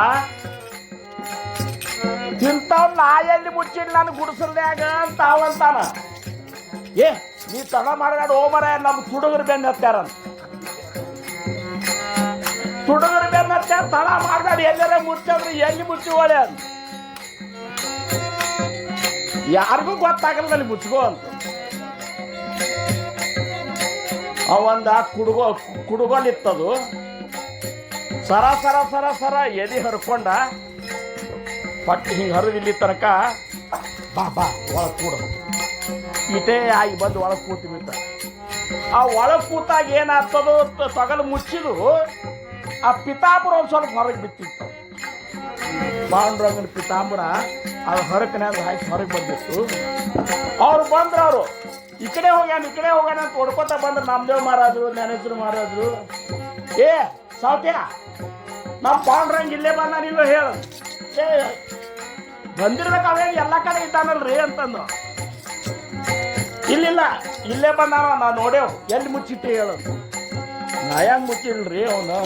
ಇಂಥವ್ ನಾ ಎಲ್ಲಿ ಮುಚ್ಚಿಲ್ಲ ನಾನು ಗುಡಿಸಲ್ನ್ಯಾಗ ಅಂತ ಅವಂತಾನ. ಏ ನೀ ತಡ ಮಾಡಬೇಡ ಓಮರ, ನಮ್ಮ ತುಡುಗರು ಬೆನ್ನ ಹತ್ತಾರಂತ. ತುಡುಗರು ಬೆನ್ನ ಹತ್ತಾರ, ತಡ ಮಾಡಬೇಡ, ಎಲ್ಲರ ಮುಚ್ಚಂದ್ರೆ ಎಲ್ಲಿ ಮುಚ್ಚಿವಳೆ ಅಂತ. ಯಾರಿಗೂ ಗೊತ್ತಾಗಲ್ಲ ಅಲ್ಲಿ ಮುಚ್ಕೋ ಅಂತ. ಅವಂದ ಕುಡುಗೋಲಿತ್ತದು. ಸರ ಸರ ಸರ ಸರ ಎದಿ ಹರ್ಕೊಂಡ ಪಟ್ಟು ಹಿಂಗೆ ಹರಿದು ಇಲ್ಲಿ ತನಕ ಬಾ ಒಳಗೆ ಕೂಡ ಇಟೇ ಆಗಿ ಬಂದು ಒಳಗೆ ಕೂತು ಬಿಟ್ಟ. ಆ ಒಳಗೆ ಕೂತಾಗ ಏನಾಗ್ತದೋ ತೊಗಲು ಮುಚ್ಚಿದು, ಆ ಪಿತಾಂಬರ ಒಂದು ಸ್ವಲ್ಪ ಹೊರಗೆ ಬಿತ್ತಿತ್ತು. ಪಾಂಡುರಂಗನ ಪಿತಾಂಬರ ಅದು ಹೊರಕನ್ಯಾಗ ಹಾಕಿ ಹೊರಗೆ ಬಂದಿತ್ತು. ಅವ್ರು ಬಂದ್ರು, ಈ ಕಡೆ ಹೋಗ್ಯಾನ ಅಂತ ಹೊಡ್ಕೊತ ಬಂದ್ರು. ನಾಮದೇವ್ ಮಹಾರಾಜರು, ಜ್ಞಾನೇಶ್ವರ ಮಹಾರಾಜರು, ಏ ಸಾವ್ತ್ಯ ನಮ್ಮ ಪಾಂಡುರಂಗ ಇಲ್ಲೇ ಬಂದ, ನೀವು ಹೇಳು. ಏ ಬಂದಿರ್ಬೇಕು, ಅವೇ ಎಲ್ಲ ಕಡೆ ಇದ್ದಾನಲ್ರಿ ಅಂತಂದು. ಇಲ್ಲಿಲ್ಲ, ಇಲ್ಲೇ ಬಂದಾನ, ನಾವು ನೋಡೇವು, ಎಲ್ಲಿ ಮುಚ್ಚಿಟ್ಟು ಹೇಳು. ನಾ ಹೆಂಗ್ ಮುಚ್ಚಿಲ್ರಿ ಅವನು?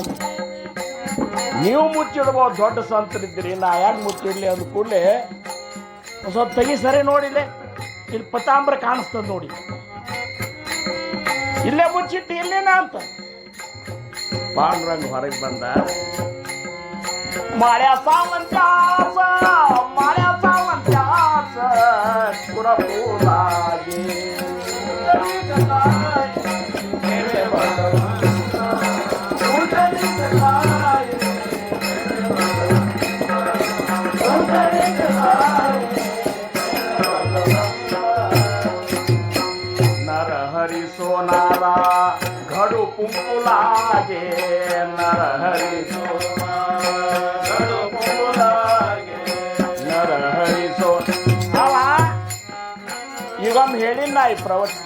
ನೀವು ಮುಚ್ಚಿಡ್ಬೋದು, ದೊಡ್ಡ ಸಂತರಿದ್ದೀರಿ, ನಾ ಹೆಂಗ್ ಮುಚ್ಚಿಡ್ಲಿ ಅಂದ ಕೂಡಲೇ ಸ್ವಲ್ಪ ತೆಗಿ ಸರಿ ನೋಡಿಲ್ಲ, ಇಲ್ಲಿ ಪತಾಂಬ್ರ ಕಾಣಿಸ್ತದ ನೋಡಿ, ಇಲ್ಲೇ ಮುಚ್ಚಿಟ್ಟು ಇಲ್ಲೇನ ಅಂತ. ಪಾಂಡುರಂಗ ಹೊರಗೆ ಬಂದ. ಮಾಳ್ಯ ಸಾವಂತ್ಯಾಸ ಕುಡಪೂಲಾಗಿ ನರಹರಿ ಸೋನಾರ ಘಡು ಪುಂಪುಲಾಗೆ, ನರಹರಿ ಈಗೊಮ್ಮೆ ಹೇಳಿನ ನಾ ಈ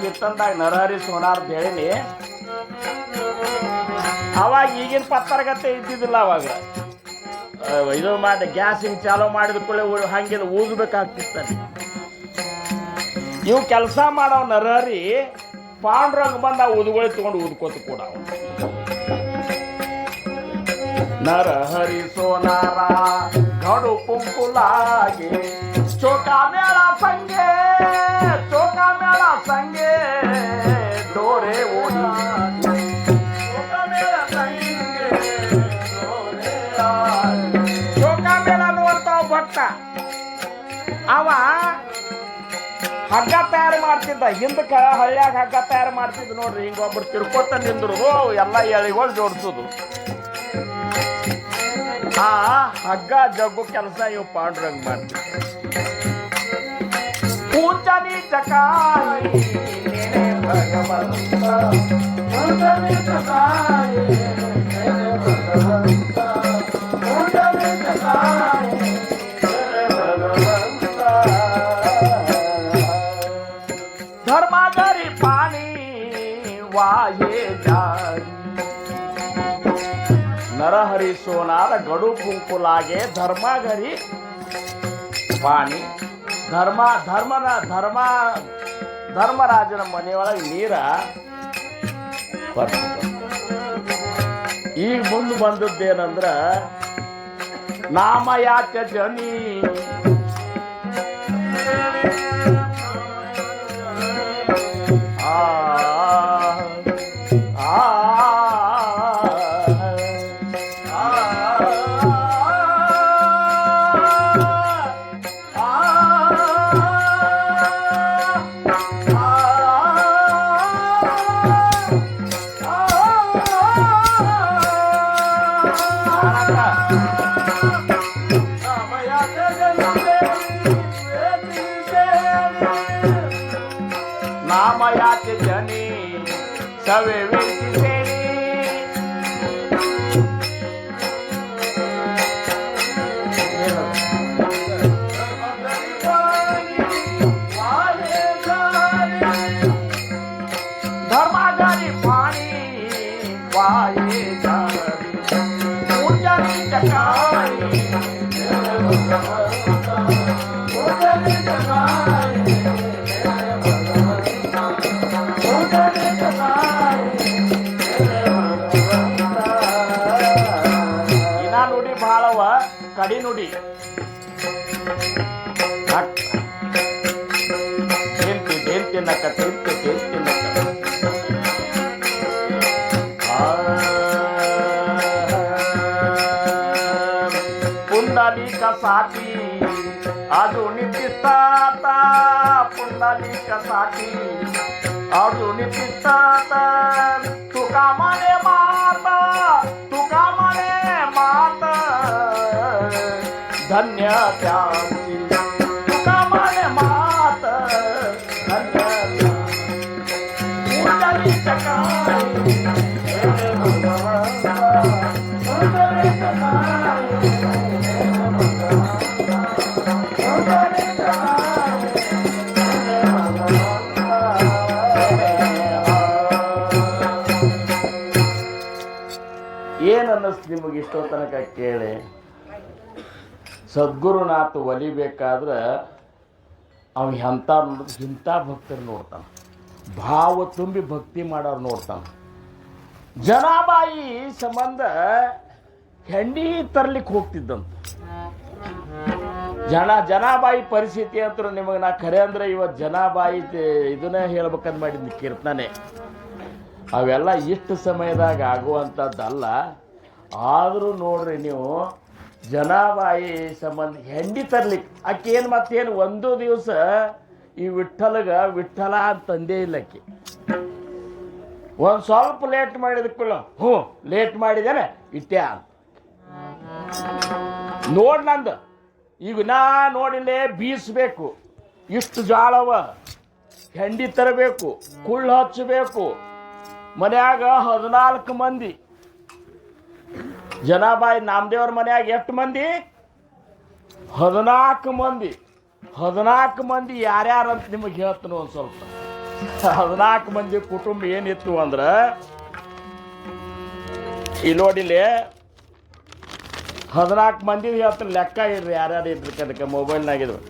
ಕೀರ್ತನದಾಗ ನರಹರಿ ಸೋನಾರ್ ಹೇಳಿನಿ. ಅವಾಗ ಈಗಿನ ಪತ್ತರಗತ್ತೆ ಇದ್ದಿದ್ದಿಲ್ಲ. ಅವಾಗ ಇದು ಮಾಡಿ ಗ್ಯಾಸ್ ಹಿಂಗೆ ಚಾಲೂ ಮಾಡಿದ ಕೂಡಲೇ ಹಂಗೆ ಊದ್ಬೇಕಾಗ್ತಿತ್ತಾನೆ. ಇವು ಕೆಲಸ ಮಾಡವ್ ನರಹರಿ ಪಾಂಡುರಂಗ ಬಂದ ಊದುಗಳು ತಗೊಂಡು ಊದ್ಕೋತ ಕೂಡ. ನರಹರಿ ಸೋನಾರ ಘಡು ಪುಂಪುಲಾಗೆ, ಚೋಕಾ ಮೇಳ ಸಂಗೆ ಡೋರೆ ಭಕ್ತ ಅವ ಹಗ್ಗ ತಯಾರು ಮಾಡ್ತಿದ್ದ. ಹಿಂದಕ್ಕೆ ಹಳ್ಳ್ಯಾಗ ಹಗ್ಗ ತಯಾರು ಮಾಡ್ತಿದ್ದ ನೋಡ್ರಿ. ಹಿಂಗೊಬ್ರು ತಿರ್ಕೋತ ನಿಂದ್ರುದು, ಎಲ್ಲ ಎಳಿಗಳು ಜೋಡಿಸೋದು. ಆ ಹಗ್ಗ ಜಗ್ಗು ಕೆಲಸ ಇವ್ ಪಾಂಡುರಂಗ್ ಮಾಡ್ತಿದ್ದ. ಊಂಚ ನೀಚ ಕಾಯಿ ನೀನೇ ಭಗವಂತ, ಊಂಚ ನೀಚ ಕಾಯಿ ನೀನೇ ಭಗವಂತ, ಊಂಚ ನೀಚ ಕಾಯಿ ನೀನೇ ಭಗವಂತ. धर्माधारी पाणी वाहे जारी, नरहरी सोनार गडू कुंकू लागे. धर्माघरी पाणी ಧರ್ಮರಾಜನ ಮನೆಯೊಳಗೆ ನೀರ ಬರ್ತದೆ. ಈಗ ಮುಂದೆ ಬಂದದ್ದೇನಂದ್ರ ನಾಮಯಾಚ ಜನಿ नामयाचे जनी सवे वेची धर्माधारी पाणी वाये जारी, ऊंचारी चकारी ऊंचारी चकारी ಇನ್ನ ನುಡಿ ಬಹಳವ, ಕಡಿ ನುಡಿ ತಿನ್ನಕ पुंडलिकासाठी अजून पितात, पुंडलिकासाठी अजून पितात. तुका म्हणे मात, तुका म्हणे मात धन्य त्यांची, तुका म्हणे मात धन्य ಏನ್ ಅನ್ನಿಸ್ತು ನಿಮಗೆ ಇಷ್ಟೋ ತನಕ ಕೇಳಿ? ಸದ್ಗುರುನಾಥ ಒಲಿಬೇಕಾದ್ರೆ ಅವ ಇಂಥ ಭಕ್ತರು ನೋಡ್ತಾನೆ, ಭಾವ ತುಂಬಿ ಭಕ್ತಿ ಮಾಡೋರು ನೋಡ್ತಾನೆ. ಜನಾಬಾಯಿ ಸಂಬಂಧ ಹೆಂಡಿ ತರ್ಲಿಕ್ಕೆ ಹೋಗ್ತಿದ್ದಂತ. ಜನಾಬಾಯಿ ಪರಿಸ್ಥಿತಿ ಅಂತ ನಿಮಗೆ ನಾ ಖರೆ ಅಂದ್ರೆ ಇವತ್ತು ಜನಾಬಾಯಿ ಇದನ್ನೇ ಹೇಳ್ಬೇಕಂತ ಮಾಡಿದ್ನಿ ಕೀರ್ತನೆ. ಅವೆಲ್ಲ ಇಷ್ಟು ಸಮಯದಾಗ ಆಗುವಂಥದ್ದಲ್ಲ. ಆದರೂ ನೋಡ್ರಿ ನೀವು, ಜನಾಬಾಯಿ ಸಂಬಂಧ ಹೆಂಡಿ ತರ್ಲಿಕ್ಕೆ ಆಕೆ ಏನು ಮತ್ತೇನು ಒಂದು ದಿವಸ ಈ ವಿಠಲ ಅಂತಂದೇ ಇಲ್ಲ ಆಕೆ. ಒಂದು ಸ್ವಲ್ಪ ಲೇಟ್ ಮಾಡಿದಕ್ಕೂ ಹ್ಞೂ ಲೇಟ್ ಮಾಡಿದೇನೆ ಇಟ್ಟ್ಯಾ ನೋಡ್ ನಂದು ಈಗ ನಾ ನೋಡಿಲ್ಲೇ ಬೀಸಬೇಕು, ಇಷ್ಟು ಜಾಳವ ಹೆಂಡಿ ತರಬೇಕು, ಕುಳ್ಳು ಹಚ್ಚಬೇಕು. ಮನ್ಯಾಗ 14 ಮಂದಿ. ಜನಾಬಾಯಿ ನಾಮದೇವ್ರ ಮನ್ಯಾಗ ಎಷ್ಟು ಮಂದಿ? 14 ಮಂದಿ. 14 ಮಂದಿ ಯಾರ್ಯಾರಂತ ನಿಮಗೆ ಹೇಳ್ತಾನೆ ಒಂದು ಸ್ವಲ್ಪ. 14 ಮಂದಿ ಕುಟುಂಬ ಏನಿತ್ತು ಅಂದ್ರೆ ಇಲ್ಲಿ ನೋಡಿಲಿ 14 ಮಂದಿ ಹೇಳ್ತಾನೆ. ಲೆಕ್ಕ ಇಡ್ರಿ ಯಾರ್ಯಾರು ಇದ್ರಿ ಅದಕ್ಕೆ ಮೊಬೈಲ್ನಾಗಿದ್ರು.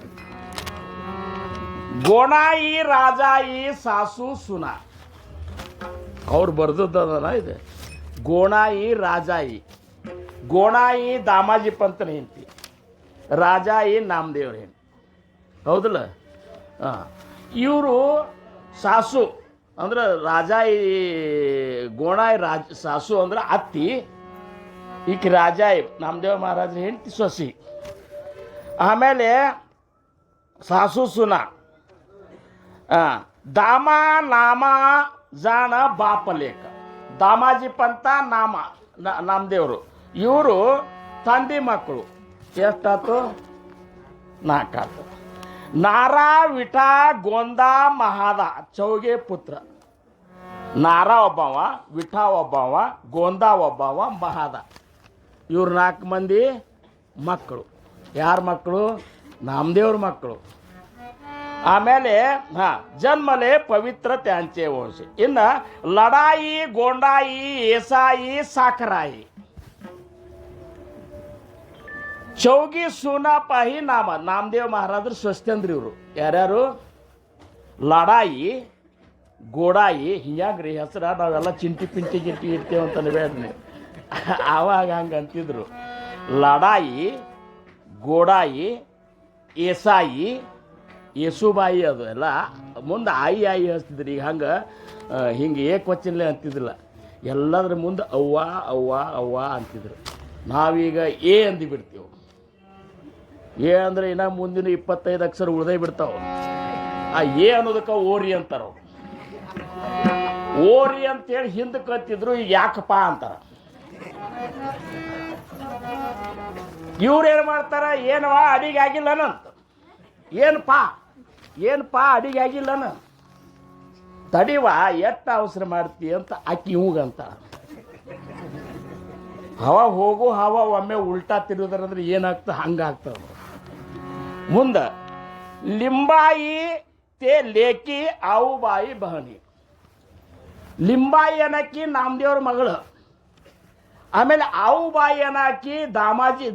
ಗೋಣಾಯಿ, ರಾಜಾಯಿ, ಸಾಸು, ಸುನಾ ಅವ್ರು ಬರ್ದದ್ದನ ಇದೆ. ಗೋಣಾಯಿ, ರಾಜಾಯಿ. ಗೋಣಾಯಿ ದಾಮಾಜಿ ಪಂತನ ಹೆಂಡತಿ, ರಾಜಾಯಿ ನಾಮದೇವ್ರ ಹೆಂಡತಿ. ಹೌದಲ್ಲ? ಹಾಂ, ಇವರು ಸಾಸು ಅಂದ್ರೆ ರಾಜಾಯಿ, ಗೋಣಾಯಿ ಸಾಸು ಅಂದ್ರೆ ಅತ್ತಿ. ಈಕೆ ರಾಜಾಯಿ ನಾಮದೇವ ಮಹಾರಾಜರ ಹೆಂಡತಿ ಸೊಸಿ. ಆಮೇಲೆ ಸಾಸು ಸುನ ದಾಮ ನಾಮ ಜಾಣ ಬಾಪಲೇಖ ದಾಮಾಜಿ ಪಂತ ನಾಮದೇವರು ಇವರು ತಂದೆ ಮಕ್ಕಳು ಎಷ್ಟಾಯ್ತು 4 ಆಯ್ತು. ನಾರಾ ವಿಠ ಗೋಂದ ಮಹಾದ ಚೌಗೆ ಪುತ್ರ. ನಾರಾ ಒಬ್ಬವ, ವಿಠ ಒಬ್ಬವ, ಗೋಂದ ಒಬ್ಬವ, ಮಹಾದ ಇವ್ರು 4 ಮಂದಿ ಮಕ್ಕಳು. ಯಾರ ಮಕ್ಕಳು? ನಾಮದೇವ್ರ ಮಕ್ಕಳು. ಆಮೇಲೆ ಜನ್ಮಲೆ ಪವಿತ್ರ ತ್ಯಾಂಚೆ ವಂಶ. ಇನ್ನು ಲಡಾಯಿ ಗೋಂಡಾಯಿ ಏಸಾಯಿ ಸಾಕರಾಯಿ ಚೌಗಿ ಸೂನಾಪಾಹಿ ನಾಮದೇವ್ ಮಹಾರಾಜರು ಸ್ವಸ್ಥಂದ್ರಿ ಇವರು. ಯಾರ್ಯಾರು? ಲಡಾಯಿ ಗೋಡಾಯಿ ಹಿಂಗ್ರಿ ಹೆಸರ ನಾವೆಲ್ಲ ಚಿಂಟಿ ಪಿಂಟಿ ಗಿಂಟಿ ಇರ್ತೇವೆ ಅಂತ ಬೇಡ್ರಿ. ಆವಾಗ ಹಂಗೆ ಅಂತಿದ್ರು. ಲಡಾಯಿ ಗೋಡಾಯಿ ಏಸಾಯಿ ಯೇಸುಬಾಯಿ ಅದು ಎಲ್ಲ ಮುಂದೆ ಆಯಿ ಹಚ್ತಿದ್ರಿ. ಈಗ ಹಿಂಗೆ ಏಕವಚನಲೇ ಅಂತಿದ್ದಿಲ್ಲ. ಎಲ್ಲದ್ರ ಮುಂದೆ ಅವ್ವ ಅವ್ವ ಅವ್ವ ಅಂತಿದ್ರು. ನಾವೀಗ ಅಂದಿಬಿಡ್ತೀವಿ. ಅಂದರೆ ಇನ್ನು ಮುಂದಿನ 25 ಅಕ್ಷರ ಉಳ್ದೇ ಬಿಡ್ತಾವೆ. ಆ ಅನ್ನೋದಕ್ಕೆ ಓರಿ ಅಂತಾರ. ಓರಿ ಅಂತೇಳಿ ಹಿಂದಕ್ಕೆ ಅಂತಿದ್ರು, ಈಗ ಯಾಕಪ್ಪ ಅಂತಾರ. ಇವ್ರೇನು ಮಾಡ್ತಾರ? ಏನವ ಅಡಿಗೆ ಆಗಿಲ್ಲನಂತ. ಏನಪ್ಪ ಅಡಿಗೆ ಆಗಿಲ್ಲನ? ತಡಿವ ಎಷ್ಟು ಅವಸರ ಮಾಡ್ತಿ ಅಂತ ಆಕಿ ಇವಂಗಂತ. ಹವಾ ಹೋಗು ಹವಾ ಒಮ್ಮೆ ಉಲ್ಟಾ ತಿರುವುದ್ರಂದ್ರೆ ಏನಾಗ್ತದೆ ಹಂಗಾಗ್ತದೆ. ಮುಂದೆ ಲಿಂಬಾಯಿ ತೇ ಲೇಕಿ ಆವುಬಾಯಿ ಬಹನಿ. ಲಿಂಬಾಯಿ ಅನ್ನಕ್ಕಿ ನಾಮದೇವ್ರ ಮಗಳು. ಆಮೇಲೆ ಆವುಬಾಯಿ ಅನ್ನಕ್ಕಿ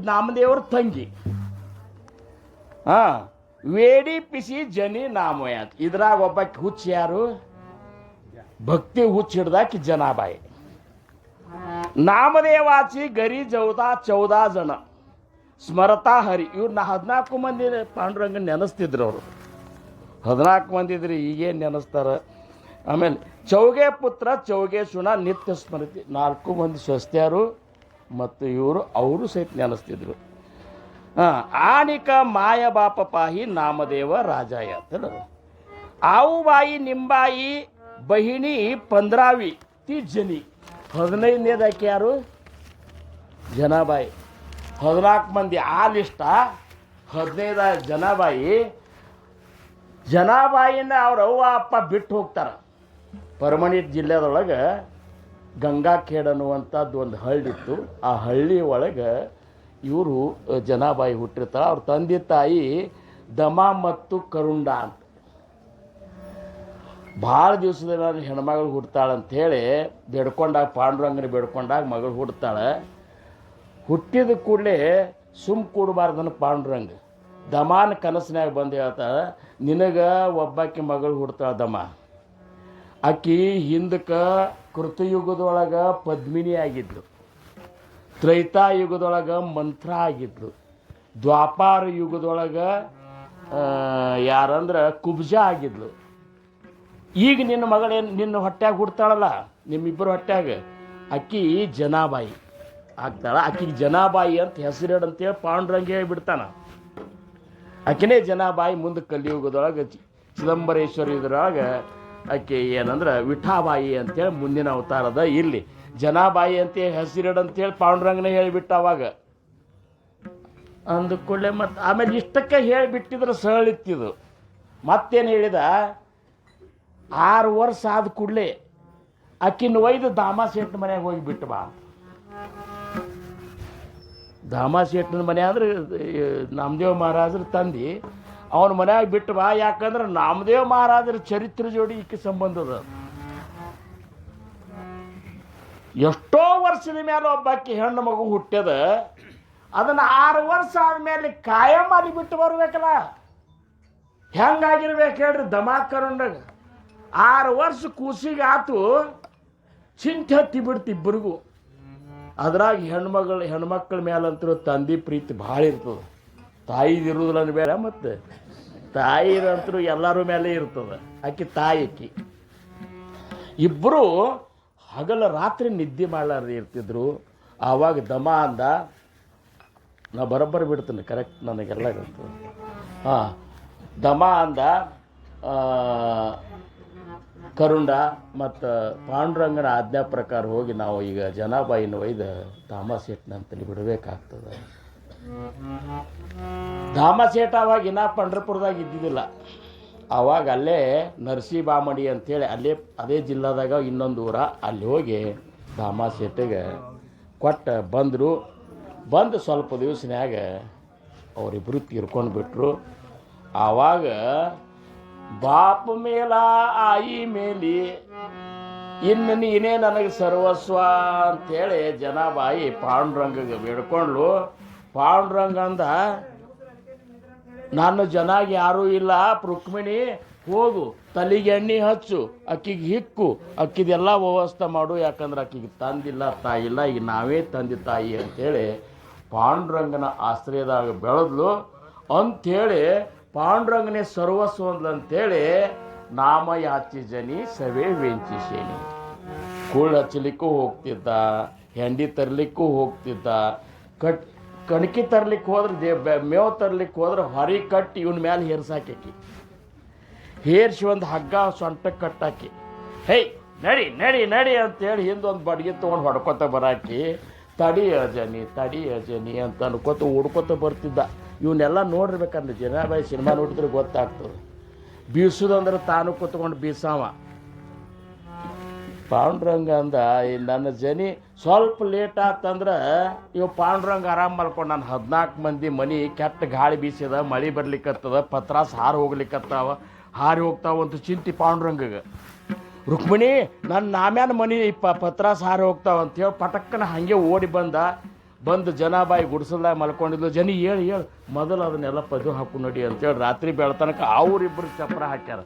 ನಾಮದೇವ್ರ ತಂಗಿ. ವೇಡಿ ಪಿಸಿ ಜನಿ ನಾಮಯಾತ್. ಇದ್ರಾಗ ಒಬ್ಬಾಕಿ ಹುಚ್ಚ ಯಾರು? ಭಕ್ತಿ ಹುಚ್ಚ ಹಿಡ್ದಾಕಿ ಜನಾಬಾಯಿ. ನಾಮದೇವಾಚಿ ಗರಿ 14 ಜನ ಸ್ಮರತಾ ಹರಿ. ಇವ್ರನ್ನ 14 ಮಂದಿ ಪಾಂಡುರಂಗನ ನೆನೆಸ್ತಿದ್ರು ಅವರು. 14 ಮಂದಿ ಇದ್ರಿ, ಈಗೇನು ನೆನೆಸ್ತಾರ. ಆಮೇಲೆ ಚೌಗೆ ಪುತ್ರ ಚೌಗೆ ಸುಣ ನಿತ್ಯ ಸ್ಮೃತಿ. 4 ಮಂದಿ ಸ್ವಸ್ತ್ಯಾರು ಮತ್ತು ಅವರು ಸಹಿತ ನೆನೆಸ್ತಿದ್ರು. ಆನಿಕ ಮಾಯ ಬಾಪ ಪಾಹಿ ನಾಮದೇವ ರಾಜಾಯ ಅಂತ. ಆವುಬಾಯಿ ನಿಂಬಾಯಿ ಬಹಿಣಿ 15ವಿ ತಿ ಜನಿ. 15ನೇದಾಕಿ ಯಾರು? ಜನಾಬಾಯಿ. 14 ಮಂದಿ ಆ ಲಿಸ್ಟ. 15 ಜನಾಬಾಯಿ. ಜನಾಬಾಯಿನ ಅವ್ರ ಅವ್ವ ಅಪ್ಪ ಬಿಟ್ಟು ಹೋಗ್ತಾರ. ಪರಮಣಿ ಜಿಲ್ಲೆದೊಳಗೆ ಗಂಗಾಖೇಡ್ ಅನ್ನುವಂಥದ್ದು ಒಂದು ಹಳ್ಳಿತ್ತು. ಆ ಹಳ್ಳಿ ಒಳಗೆ ಇವರು ಜನಾಬಾಯಿ ಹುಟ್ಟಿರ್ತಾರೆ. ಅವ್ರ ತಂದೆ ತಾಯಿ ದಮ ಮತ್ತು ಕರುಂಡ ಅಂತ. ಭಾಳ ದಿವಸದಲ್ಲಿ ನಾನು ಹೆಣ್ಮಗಳು ಹುಡ್ತಾಳಂಥೇಳಿ ಬೇಡ್ಕೊಂಡಾಗ, ಪಾಂಡುರಂಗನ ಬೇಡ್ಕೊಂಡಾಗ ಮಗಳು ಹುಡ್ತಾಳೆ. ಹುಟ್ಟಿದ ಕೂಡಲೇ ಕೂಡಬಾರ್ದನ್ನು ಪಾಂಡುರಂಗ ದಮಾನ ಕನಸಿನಾಗ ಬಂದು ಹೇಳ್ತಾಳೆ, ನಿನಗೆ ಒಬ್ಬಾಕಿ ಮಗಳು ಹುಡ್ತಾಳೆ ದಮ. ಆಕಿ ಹಿಂದಕ್ಕೆ ಕೃತಯುಗದೊಳಗೆ ಪದ್ಮಿನಿ ಆಗಿದ್ಲು, ತ್ರೈತಾಯುಗದೊಳಗೆ ಮಂತ್ರ ಆಗಿದ್ಲು, ದ್ವಾಪಾರ ಯುಗದೊಳಗೆ ಯಾರಂದ್ರೆ ಕುಬ್ಜ ಆಗಿದ್ಲು. ಈಗ ನಿನ್ನ ಮಗಳೇನು ನಿನ್ನ ಹೊಟ್ಯಾಗ ಹುಡ್ತಾಳಲ್ಲ, ನಿಮ್ಮಿಬ್ಬರು ಹೊಟ್ಯಾಗ, ಆಕಿ ಜನಾಬಾಯಿ ಆಗ್ತಾಳೆ. ಆಕಿಗೆ ಜನಾಬಾಯಿ ಅಂತ ಹೆಸರಿಡಂತೇಳಿ ಪಾಂಡುರಂಗ ಹೇಳಿಬಿಡ್ತಾನ. ಆಕಿನೇ ಜನಾಬಾಯಿ. ಮುಂದೆ ಕಲಿಯುಗದೊಳಗೆ ಚಿದಂಬರೇಶ್ವರಿ ಇದ್ರೊಳಗೆ ಆಕೆ ಏನಂದ್ರೆ ವಿಠಾಬಾಯಿ ಅಂತೇಳಿ ಮುಂದಿನ ಅವತಾರದ. ಇಲ್ಲಿ ಜನಾಬಾಯಿ ಅಂತೇಳಿ ಹೆಸರಿಡಂತೇಳಿ ಪಾಂಡುರಂಗನೇ ಹೇಳಿಬಿಟ್ಟ. ಅವಾಗ ಅಂದುಕೊಳ್ಳೆ ಮತ್ತು ಆಮೇಲೆ ಇಷ್ಟಕ್ಕೆ ಹೇಳಿಬಿಟ್ಟಿದ್ರೆ ಸರಳಿತ್ತಿದ್ದು. ಮತ್ತೇನು ಹೇಳಿದ, 6 ವರ್ಷ ಆದ ಕೂಡಲೇ ಆಕಿನ ಒಯ್ದು ದಾಮಾಸೇಟ್ನ ಮನೆಯಾಗ ಹೋಗಿ ಬಿಟ್ಟು ಬಾ. ದಾಮಾಸೇಟ್ನ ಮನೆ ಅಂದ್ರೆ ನಾಮದೇವ್ ಮಹಾರಾಜರ ತಂದು ಅವನ ಮನೆಯಾಗ ಬಿಟ್ಟು ಬಾ. ಯಾಕಂದ್ರೆ ನಾಮದೇವ್ ಮಹಾರಾಜರ ಚರಿತ್ರೆ ಜೋಡಿ ಈಕೆ ಸಂಬಂಧದ. ಎಷ್ಟೋ ವರ್ಷದ ಮೇಲೆ ಒಬ್ಬಾಕಿ ಹೆಣ್ಣು ಮಗು ಹುಟ್ಟ್ಯದ. ಅದನ್ನು 6 ವರ್ಷ ಆದಮೇಲೆ ಕಾಯಂ ಅಲ್ಲಿ ಬಿಟ್ಟು ಬರ್ಬೇಕಲ್ಲ. ಹೆಂಗಾಗಿರ್ಬೇಕು ಹೇಳ್ರಿ ದಮಾಕರುಂಡಾಗ. 6 ವರ್ಷ ಕೂಸಿಗೆ ಆತು, ಚಿಂತೆ ಹತ್ತಿ ಬಿಡ್ತು ಇಬ್ಬರಿಗೂ. ಅದ್ರಾಗ ಹೆಣ್ಮಕ್ಳ ಮೇಲಂತರೂ ತಂದೆ ಪ್ರೀತಿ ಭಾಳ ಇರ್ತದೆ. ತಾಯಿದಿರುವುದಿಲ್ಲ ಬೇಡ, ಮತ್ತು ತಾಯಿರಂತರೂ ಎಲ್ಲರ ಮೇಲೆ ಇರ್ತದೆ. ಆಕೆ ತಾಯಿ ಇಬ್ಬರು ಹಗಲ ರಾತ್ರಿ ನಿದ್ದೆ ಮಾಡಲಾರ್ದು ಇರ್ತಿದ್ರು. ಆವಾಗ ದಮ ಅಂದ, ನಾ ಬರೋಬ್ಬರಿ ಬಿಡ್ತೀನಿ, ಕರೆಕ್ಟ್ ನನಗೆಲ್ಲ ಗೊತ್ತು. ಹಾಂ, ದಮ ಅಂದ, ಕರುಂಡ ಮತ್ತು ಪಾಂಡುರಂಗನ ಆಜ್ಞಾ ಪ್ರಕಾರ ಹೋಗಿ ನಾವು ಈಗ ಜನಾಬಾಯಿನ ಒಯ್ದು ದಾಮಸೇಟ್ನಂತಲ್ಲಿ ಬಿಡಬೇಕಾಗ್ತದೆ. ದಾಮಸೇಟ ಅವಾಗ ಇನ್ನೂ ಪಂಡ್ರಪುರದಾಗ ಇದ್ದಿದ್ದಿಲ್ಲ. ಆವಾಗ ಅಲ್ಲೇ ನರಸಿಬಾಮಡಿ ಅಂಥೇಳಿ ಅಲ್ಲೇ ಅದೇ ಜಿಲ್ಲಾದಾಗ ಇನ್ನೊಂದು ಊರ, ಅಲ್ಲಿ ಹೋಗಿ ದಾಮಸೇಟಿಗೆ ಕೊಟ್ಟು ಬಂದರು. ಬಂದು ಸ್ವಲ್ಪ ದಿವಸನ್ಯಾಗ ಅವರಿಬ್ಬರು ತೀರ್ಕೊಂಡು ಬಿಟ್ಟರು. ಆವಾಗ ಬಾಪ ಮೇಲ ಆಯಿ ಮೇಲಿ ಇನ್ನು ನೀನೇ ನನಗೆ ಸರ್ವಸ್ವ ಅಂಥೇಳಿ ಜನಾಬಾಯಿ ಪಾಂಡುರಂಗಗೆ ಬೇಡ್ಕೊಂಡ್ಲು. ಪಾಂಡುರಂಗ ಅಂದ, ನನ್ನ ಜನಾಗ ಯಾರೂ ಇಲ್ಲ, ರುಕ್ಮಿಣಿ ಹೋಗು, ತಲೆಗೆ ಎಣ್ಣೆ ಹಚ್ಚು, ಅಕ್ಕಿಗೆ ಹಿಕ್ಕು, ಅಕ್ಕಿದೆಲ್ಲ ವ್ಯವಸ್ಥೆ ಮಾಡು, ಯಾಕಂದ್ರೆ ಅಕ್ಕಿಗೆ ತಂದಿಲ್ಲ ತಾಯಿ ಇಲ್ಲ, ಈಗ ನಾವೇ ತಂದೆ ತಾಯಿ ಅಂಥೇಳಿ ಪಾಂಡುರಂಗನ ಆಶ್ರಯದಾಗ ಬೆಳೆದ್ಲು. ಅಂಥೇಳಿ ಪಾಂಡುರಂಗನೇ ಸರ್ವಸ್ವ ಅಂಥೇಳಿ ನಾಮ ಯಾಚಿ ಜನಿ ಸವೇ ವೆಂಚಿಸೇನಿ. ಕೂಳು ಹಚ್ಚಲಿಕ್ಕೂ ಹೋಗ್ತಿದ್ದ, ಹೆಂಡಿ ತರಲಿಕ್ಕೂ ಹೋಗ್ತಿದ್ದ, ಕಣಕಿ ತರ್ಲಿಕ್ಕೆ ಹೋದ್ರೆ ಮೇವು ತರ್ಲಿಕ್ಕೆ ಹೋದ್ರೆ ಹೊರಿ ಕಟ್ಟಿ ಇವನ ಮೇಲೆ ಹೇರ್ಸಾಕಿ, ಹೇರ್ಸಿ ಒಂದು ಹಗ್ಗ ಸೊಂಟಕ್ಕೆ ಕಟ್ಟಾಕಿ, ಹೇ ನಡಿ ನಡಿ ನಡಿ ಅಂತೇಳಿ ಹಿಂದೊಂದು ಬಡ್ಗೆ ತೊಗೊಂಡು ಹೊಡ್ಕೊತ ಬರಾಕಿ, ತಡಿ ಅಜನಿ ಅಂತ ಅನ್ಕೋತ ಹುಡ್ಕೊತ ಬರ್ತಿದ್ದ. ಇವನ್ನೆಲ್ಲ ನೋಡಿರ್ಬೇಕಂದ್ರೆ ಜನಾಬಾಯಿ ಸಿನಿಮಾ ನೋಡಿದ್ರೆ ಗೊತ್ತಾಗ್ತದೆ. ಬೀಸೋದಂದ್ರೆ ತಾನು ಕೂತ್ಕೊಂಡು ಬೀಸಾವ. ಪಾಂಡುರಂಗ ಅಂದ, ನನ್ನ ಜನಿ ಸ್ವಲ್ಪ ಲೇಟ್ ಆತಂದ್ರೆ ಇವು ಪಾಂಡುರಂಗ ಆರಾಮ್ ಮಲ್ಕೊಂಡು, ನಾನು 14 ಮಂದಿ ಮನೆ ಕೆಟ್ಟ ಗಾಳಿ ಬೀಸಿದ, ಮಳೆ ಬರ್ಲಿಕ್ಕತ್ತದ, ಪತ್ರಾಸ ಹಾರಿ ಹೋಗ್ತಾವ ಅಂತ ಚಿಂತೆ ಪಾಂಡುರಂಗಗೆ. ರುಕ್ಮಿಣಿ ನನ್ನ ನಾಮ್ಯಾನ ಮನೆ ಪತ್ರಾಸ ಹಾರಿ ಹೋಗ್ತಾವ ಅಂತೇಳಿ ಪಟಕ್ಕನ ಹಾಗೆ ಓಡಿ ಬಂದು ಜನಾಬಾಯಿ ಗುಡಿಸಲ್ದಾಗ ಮಲ್ಕೊಂಡಿದ್ಲು. ಜನಿ ಹೇಳಿ ಮೊದಲು ಅದನ್ನೆಲ್ಲ ಪದು ಹಾಕು ನೋಡಿ ಅಂತೇಳಿ ರಾತ್ರಿ ಬೆಳತನಕ ಅವರಿಬ್ಬರು ಚಪ್ರ ಹಾಕ್ಯಾರ.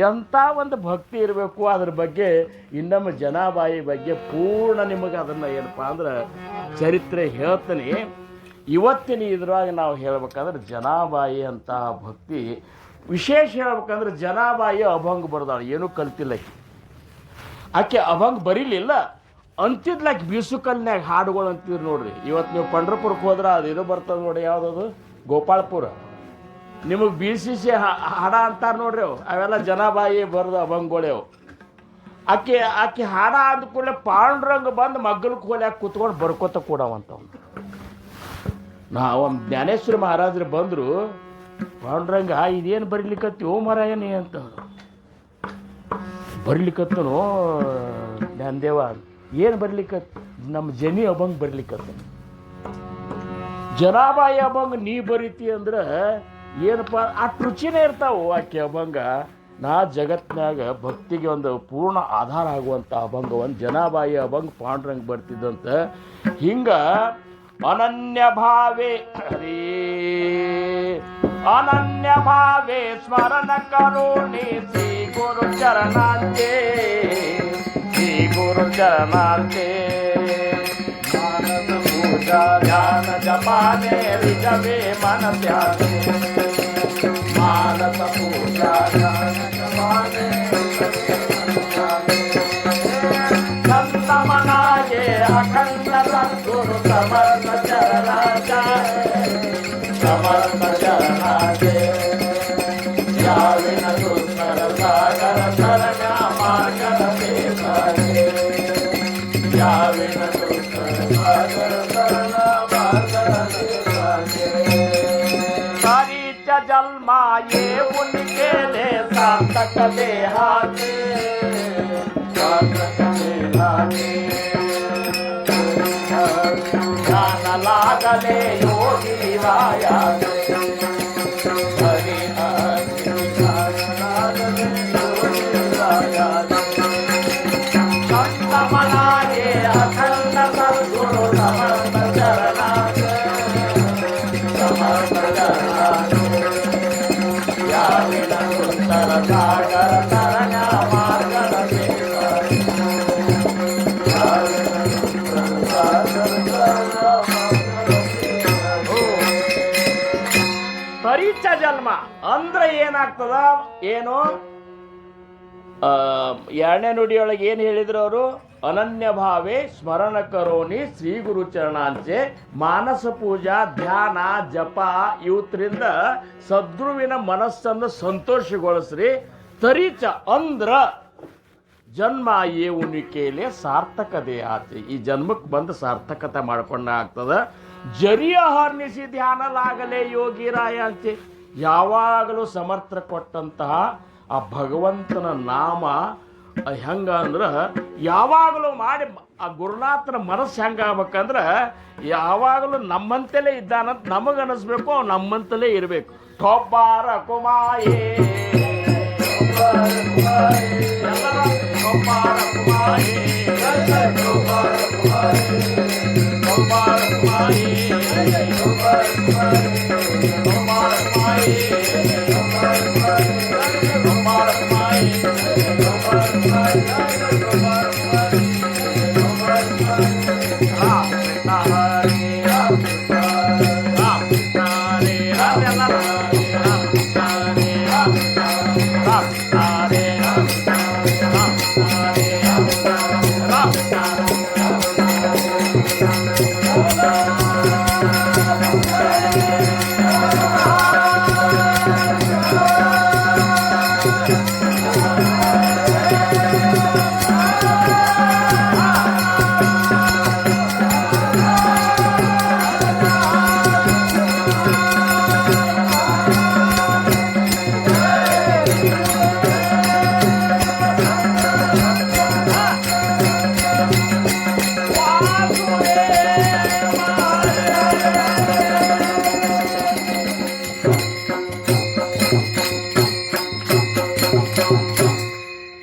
ಎಂಥ ಒಂದು ಭಕ್ತಿ ಇರಬೇಕು. ಅದ್ರ ಬಗ್ಗೆ ಇನ್ನೊಮ್ಮೆ ಜನಾಬಾಯಿ ಬಗ್ಗೆ ಪೂರ್ಣ ನಿಮಗೆ ಅದನ್ನು ಏನಪ್ಪ ಅಂದ್ರೆ ಚರಿತ್ರೆ ಹೇಳ್ತೀನಿ. ಇವತ್ತಿನ ಇದ್ರಾಗ ನಾವು ಹೇಳ್ಬೇಕಂದ್ರೆ ಜನಾಬಾಯಿ ಅಂತ ಭಕ್ತಿ ವಿಶೇಷ ಹೇಳ್ಬೇಕಂದ್ರೆ ಜನಾಬಾಯಿ ಅಭಂಗ ಬರ್ದಾಳೆ, ಏನೂ ಕಲ್ತಿಲ್ಲ ಆಕೆ ಅಭಂಗ ಬರೀಲಿಲ್ಲ ಅಂತಿದ್ಲಾಕೆ. ಬೀಸು ಕಲ್ನ್ಯಾಗ ಹಾಡುಗಳು ಅಂತಿದ್ರು ನೋಡ್ರಿ. ಇವತ್ತು ನೀವು ಪಂಡ್ರಪುರಕ್ಕೆ ಹೋದ್ರೆ ಅದು ಇದು ಬರ್ತದೆ ನೋಡಿ, ಯಾವುದದು ಗೋಪಾಳಪುರ, ನಿಮಗೆ BCC ಹಾಡ ಅಂತಾರೆ ನೋಡ್ರಿ ಅವು, ಅವೆಲ್ಲ ಜನಾಬಾಯಿ ಬರೆದು ಅಭಂಗಗಳೇವು. ಆಕೆ ಹಾಡ ಅಂದ ಕೂಡಲೇ ಪಾಂಡುರಂಗ ಬಂದು ಮಗ್ಗಲಕ್ಕೆ ಹೋಲ್ಯಾಕೆ ಕೂತ್ಕೊಂಡು ಬರ್ಕೋತ ಕೂಡವಂತವ್. ಒಂದು ಜ್ಞಾನೇಶ್ವರ ಮಹಾರಾಜರು ಬಂದರು, ಪಾಂಡುರಂಗ ಇದೇನು ಬರೀಲಿಕ್ಕತ್ತಿ ಓ ಮಾರಾಯನಿ ಅಂತ ಬರೀಲಿಕ್ಕತ್ತನು. ಜ್ಞಾನದೇವ ಏನು ಬರೀಲಿಕ್ಕತ್ತು? ನಮ್ಮ ಜನಿ ಅಭಂಗ ಬರೀಲಿಕ್ಕತ್ತ. ಜನಾಬಾಯಿ ಅಭಂಗ ನೀ ಬರೀತಿ ಅಂದ್ರೆ ಏನಪ್ಪ ಅಷ್ಟು ರುಚಿನೇ ಇರ್ತಾವೆ ಆಕೆ ಅಭಂಗ. ನಾ ಜಗತ್ತಿನಾಗ ಭಕ್ತಿಗೆ ಒಂದು ಪೂರ್ಣ ಆಧಾರ ಆಗುವಂಥ ಅಭಂಗ ಒಂದು ಜನಾಬಾಯಿ ಅಭಂಗ ಪಾಂಡುರಂಗ ಬರ್ತಿದ್ದಂತ. ಹಿಂಗೆ ಅನನ್ಯ ಭಾವೇ ಅನನ್ಯ ಭಾವೇ ಸ್ಮರಣ ಕರುಣಿ ಶ್ರೀ ಗುರು ಚರಣಾಂತೆ, ಶ್ರೀ ಗುರು ಚರಣಾಂತೆ. ಮಾನಸ ಪೂಜಾ ಧ್ಯಾನ ಜಪಾನೆ ರಿಜವೇ ಮನ ಧ್ಯಾನೆ, ಮಾನಸ ಪೂಜಾ ಧ್ಯಾನ ಜಪಾನೆ ಸಂತ ಮನಾಗೆ ಅಖಂಡ ಸದ್ಗುರು ಸಮರ್ಥ ಚರಣಾಚಾರ್ಯ, ಸಮರ್ಥ ಚರಣಾಚಾರ್ಯ. ಯಾವಿನ ಸುಂದರ ಸಾಗರ ಶರಣ ಮಾರ್ಗದ ಬೇಸಾಗೆ, ಯಾವಿನ ಸುಂದರ ಸಾಗರ ಶರಣ ಮಾರ್ಗದ ಬೇಸಾಗೆ. सारीचा जन्मा ये उनके ले सार्थक देहाते, सार्थक देहाते. ज्ञान लागले योगी राया हरि हरि ज्ञान लागले योगी राया. संत मनाए अखंड सद्गुरु समर्थ चरणाच, समर्थ चरणाच. याविन सुंदर सागर शरण मार्गद बेसागे, याविन सुंदर सागर शरण मार्गद बेसागे. ಪರಿಚ ಜನ್ಮ ಅಂದ್ರೆ ಏನಾಗ್ತದ? ಏನು 2ನೇ ನುಡಿಯೊಳಗೆ ಏನು ಹೇಳಿದ್ರು ಅವರು? अनन्य भावे स्मरण करोनी ಶ್ರೀ ಗುರು ಚರಣಾಂಚೆ ಮಾನಸ ಪೂಜಾ ಧ್ಯಾನ ಜಪ ಇವತ್ತರಿಂದ ಸದ್ಗುರುವಿನ ಮನಸ್ಸನ್ನು ಸಂತೋಷಗೊಳಿಸ್ರಿ ತರೀಚ ಅಂದ್ರ ಜನ್ಮ ಏವುನಿಕೆಯಲ್ಲಿ ಸಾರ್ಥಕತೆ ಆತಿ ಈ ಜನ್ಮಕ್ಕೆ ಬಂದು ಸಾರ್ಥಕತೆ ಮಾಡ್ಕೊಂಡ ಆಗ್ತದ ಜರಿಯ ಹರ್ನಿಸಿ ಧ್ಯಾನಲಾಗಲೇ ಯೋಗಿರಾಯ ಅಂತೆ ಯಾವಾಗಲೂ ಸಮರ್ಥ ಕೊಟ್ಟಂತಹ ಆ ಭಗವಂತನ ನಾಮ ಹೆಂಗ ಅಂದ್ರೆ ಯಾವಾಗಲೂ ಮಾಡಿ ಆ ಗುರುನಾಥನ ಮನಸ್ಸು ಹೆಂಗಾಗ್ಬೇಕಂದ್ರೆ ಯಾವಾಗಲೂ ನಮ್ಮಂತಲೇ ಇದ್ದಾನಂತ ನಮಗನಿಸ್ಬೇಕು ನಮ್ಮಂತಲೇ ಇರಬೇಕು ಟೊಬ್ಬಾರ ಕುಮಾಯೇ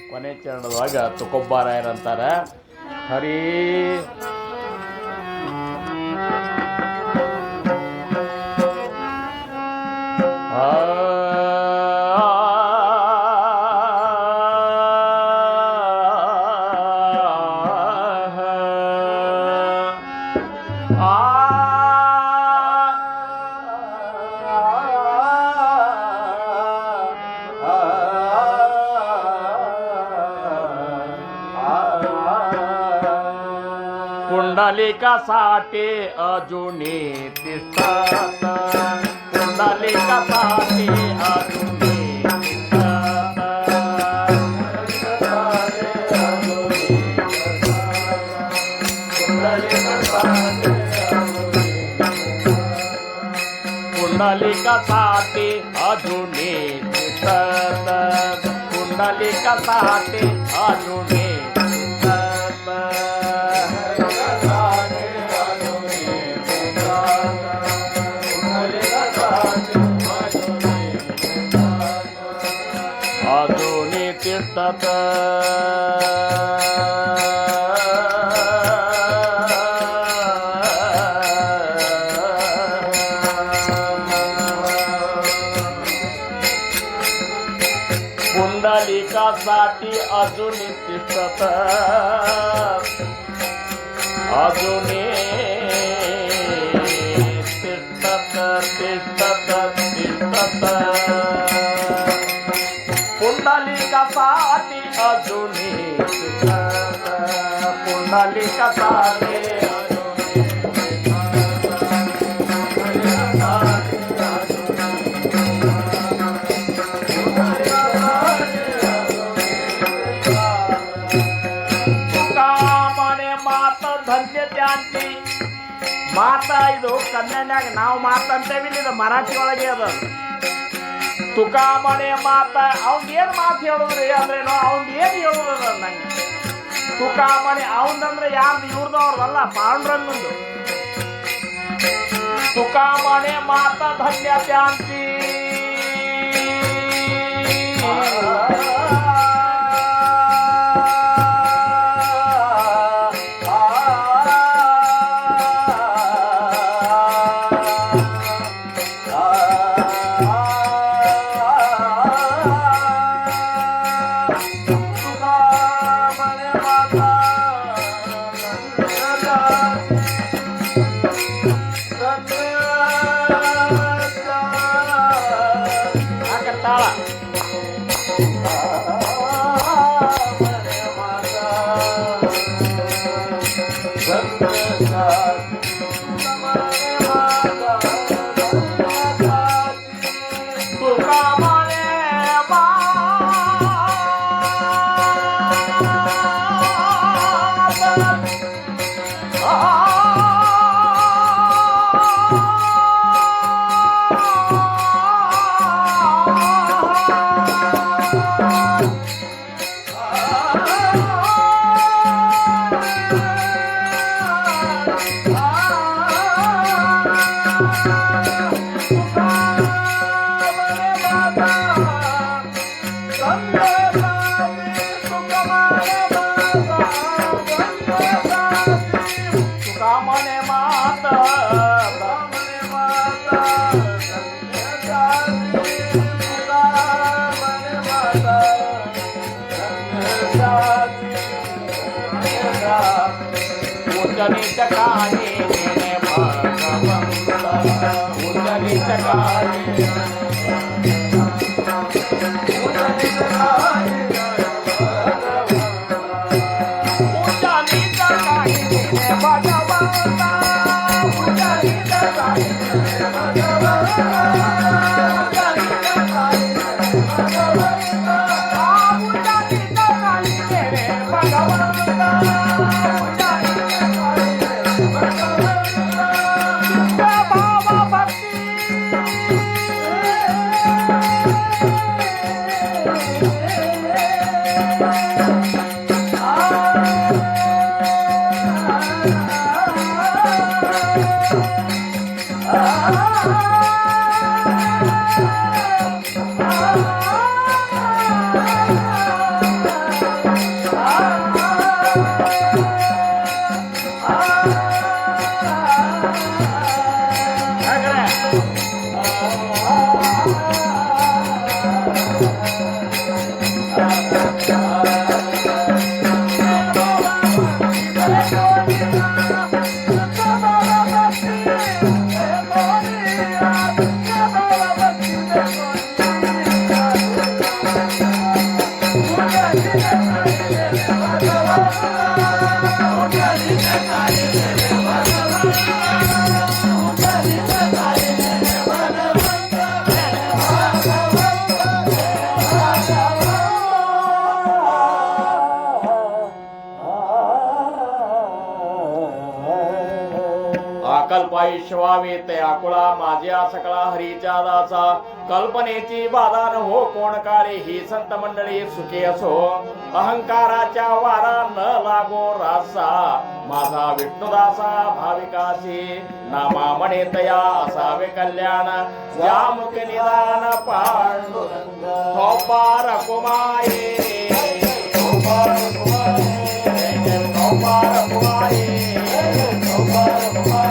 ಕೊನೆ ಚರಣದೊಳಗ ತುಕೊಬ್ಬಾರಾಯರಂತಾರ ಹರಿ पुंडलिकासाठी अजुनी तिष्ठत पुंडलिकासाठी अजुनी पुंडलिकासाठी अजुनी तिष्ठत पुंडलिकासाठी अजुनी तिष्ठत पुंडलिकासाठी अजुनी तिष्ठत अजुनी तिष्ठत तिष्ठत तिष्ठत पुंडलिकासाठी अजुनी पुंडलिकासाठी तुका म्हणे मात धन्य त्यांची ಮಾತ ಇದು ಕನ್ನಡನ್ಯಾಗ ನಾವು ಮಾತಂತೇವಿ ಇದು ಮರಾಠಿ ಒಳಗೆ ಅದ ತುಕಾ ಮನೆ ಮಾತ ಅವ್ನ್ ಏನ್ ಮಾತು ಹೇಳುದ್ರಿ ಅಂದ್ರೇನು ಅವ್ನ್ ಏನ್ ಹೇಳುದ ನಂಗೆ ತುಕಾ ಮನೆ ಅವನಂದ್ರೆ ಯಾರ್ದು ಇವ್ರದವ್ರದಲ್ಲ ಪಾಂಡುರಂಗಂದು ತುಕಾ ಮನೆ ಮಾತ ಧನ್ಯತೆ ಅಂತಿ उचलित काळी नेणे भगवंता उचलित काळी अकल्पाई शिवावे ते आकुळा माझ्या सकळा हरीच्या दासा कल्पनेची बाधा न हो कोण काळे ही संत मंडळी सुखी असो अहंकाराच्या वारा न लागो रासा माझा विष्णुदासा भाविकाशी नामा म्हणे तया असावे कल्याण या मुख निदान पांडुरंग थोपार कुमाये थोपार कुमाये थोपार कुमाये थोपार कुमाये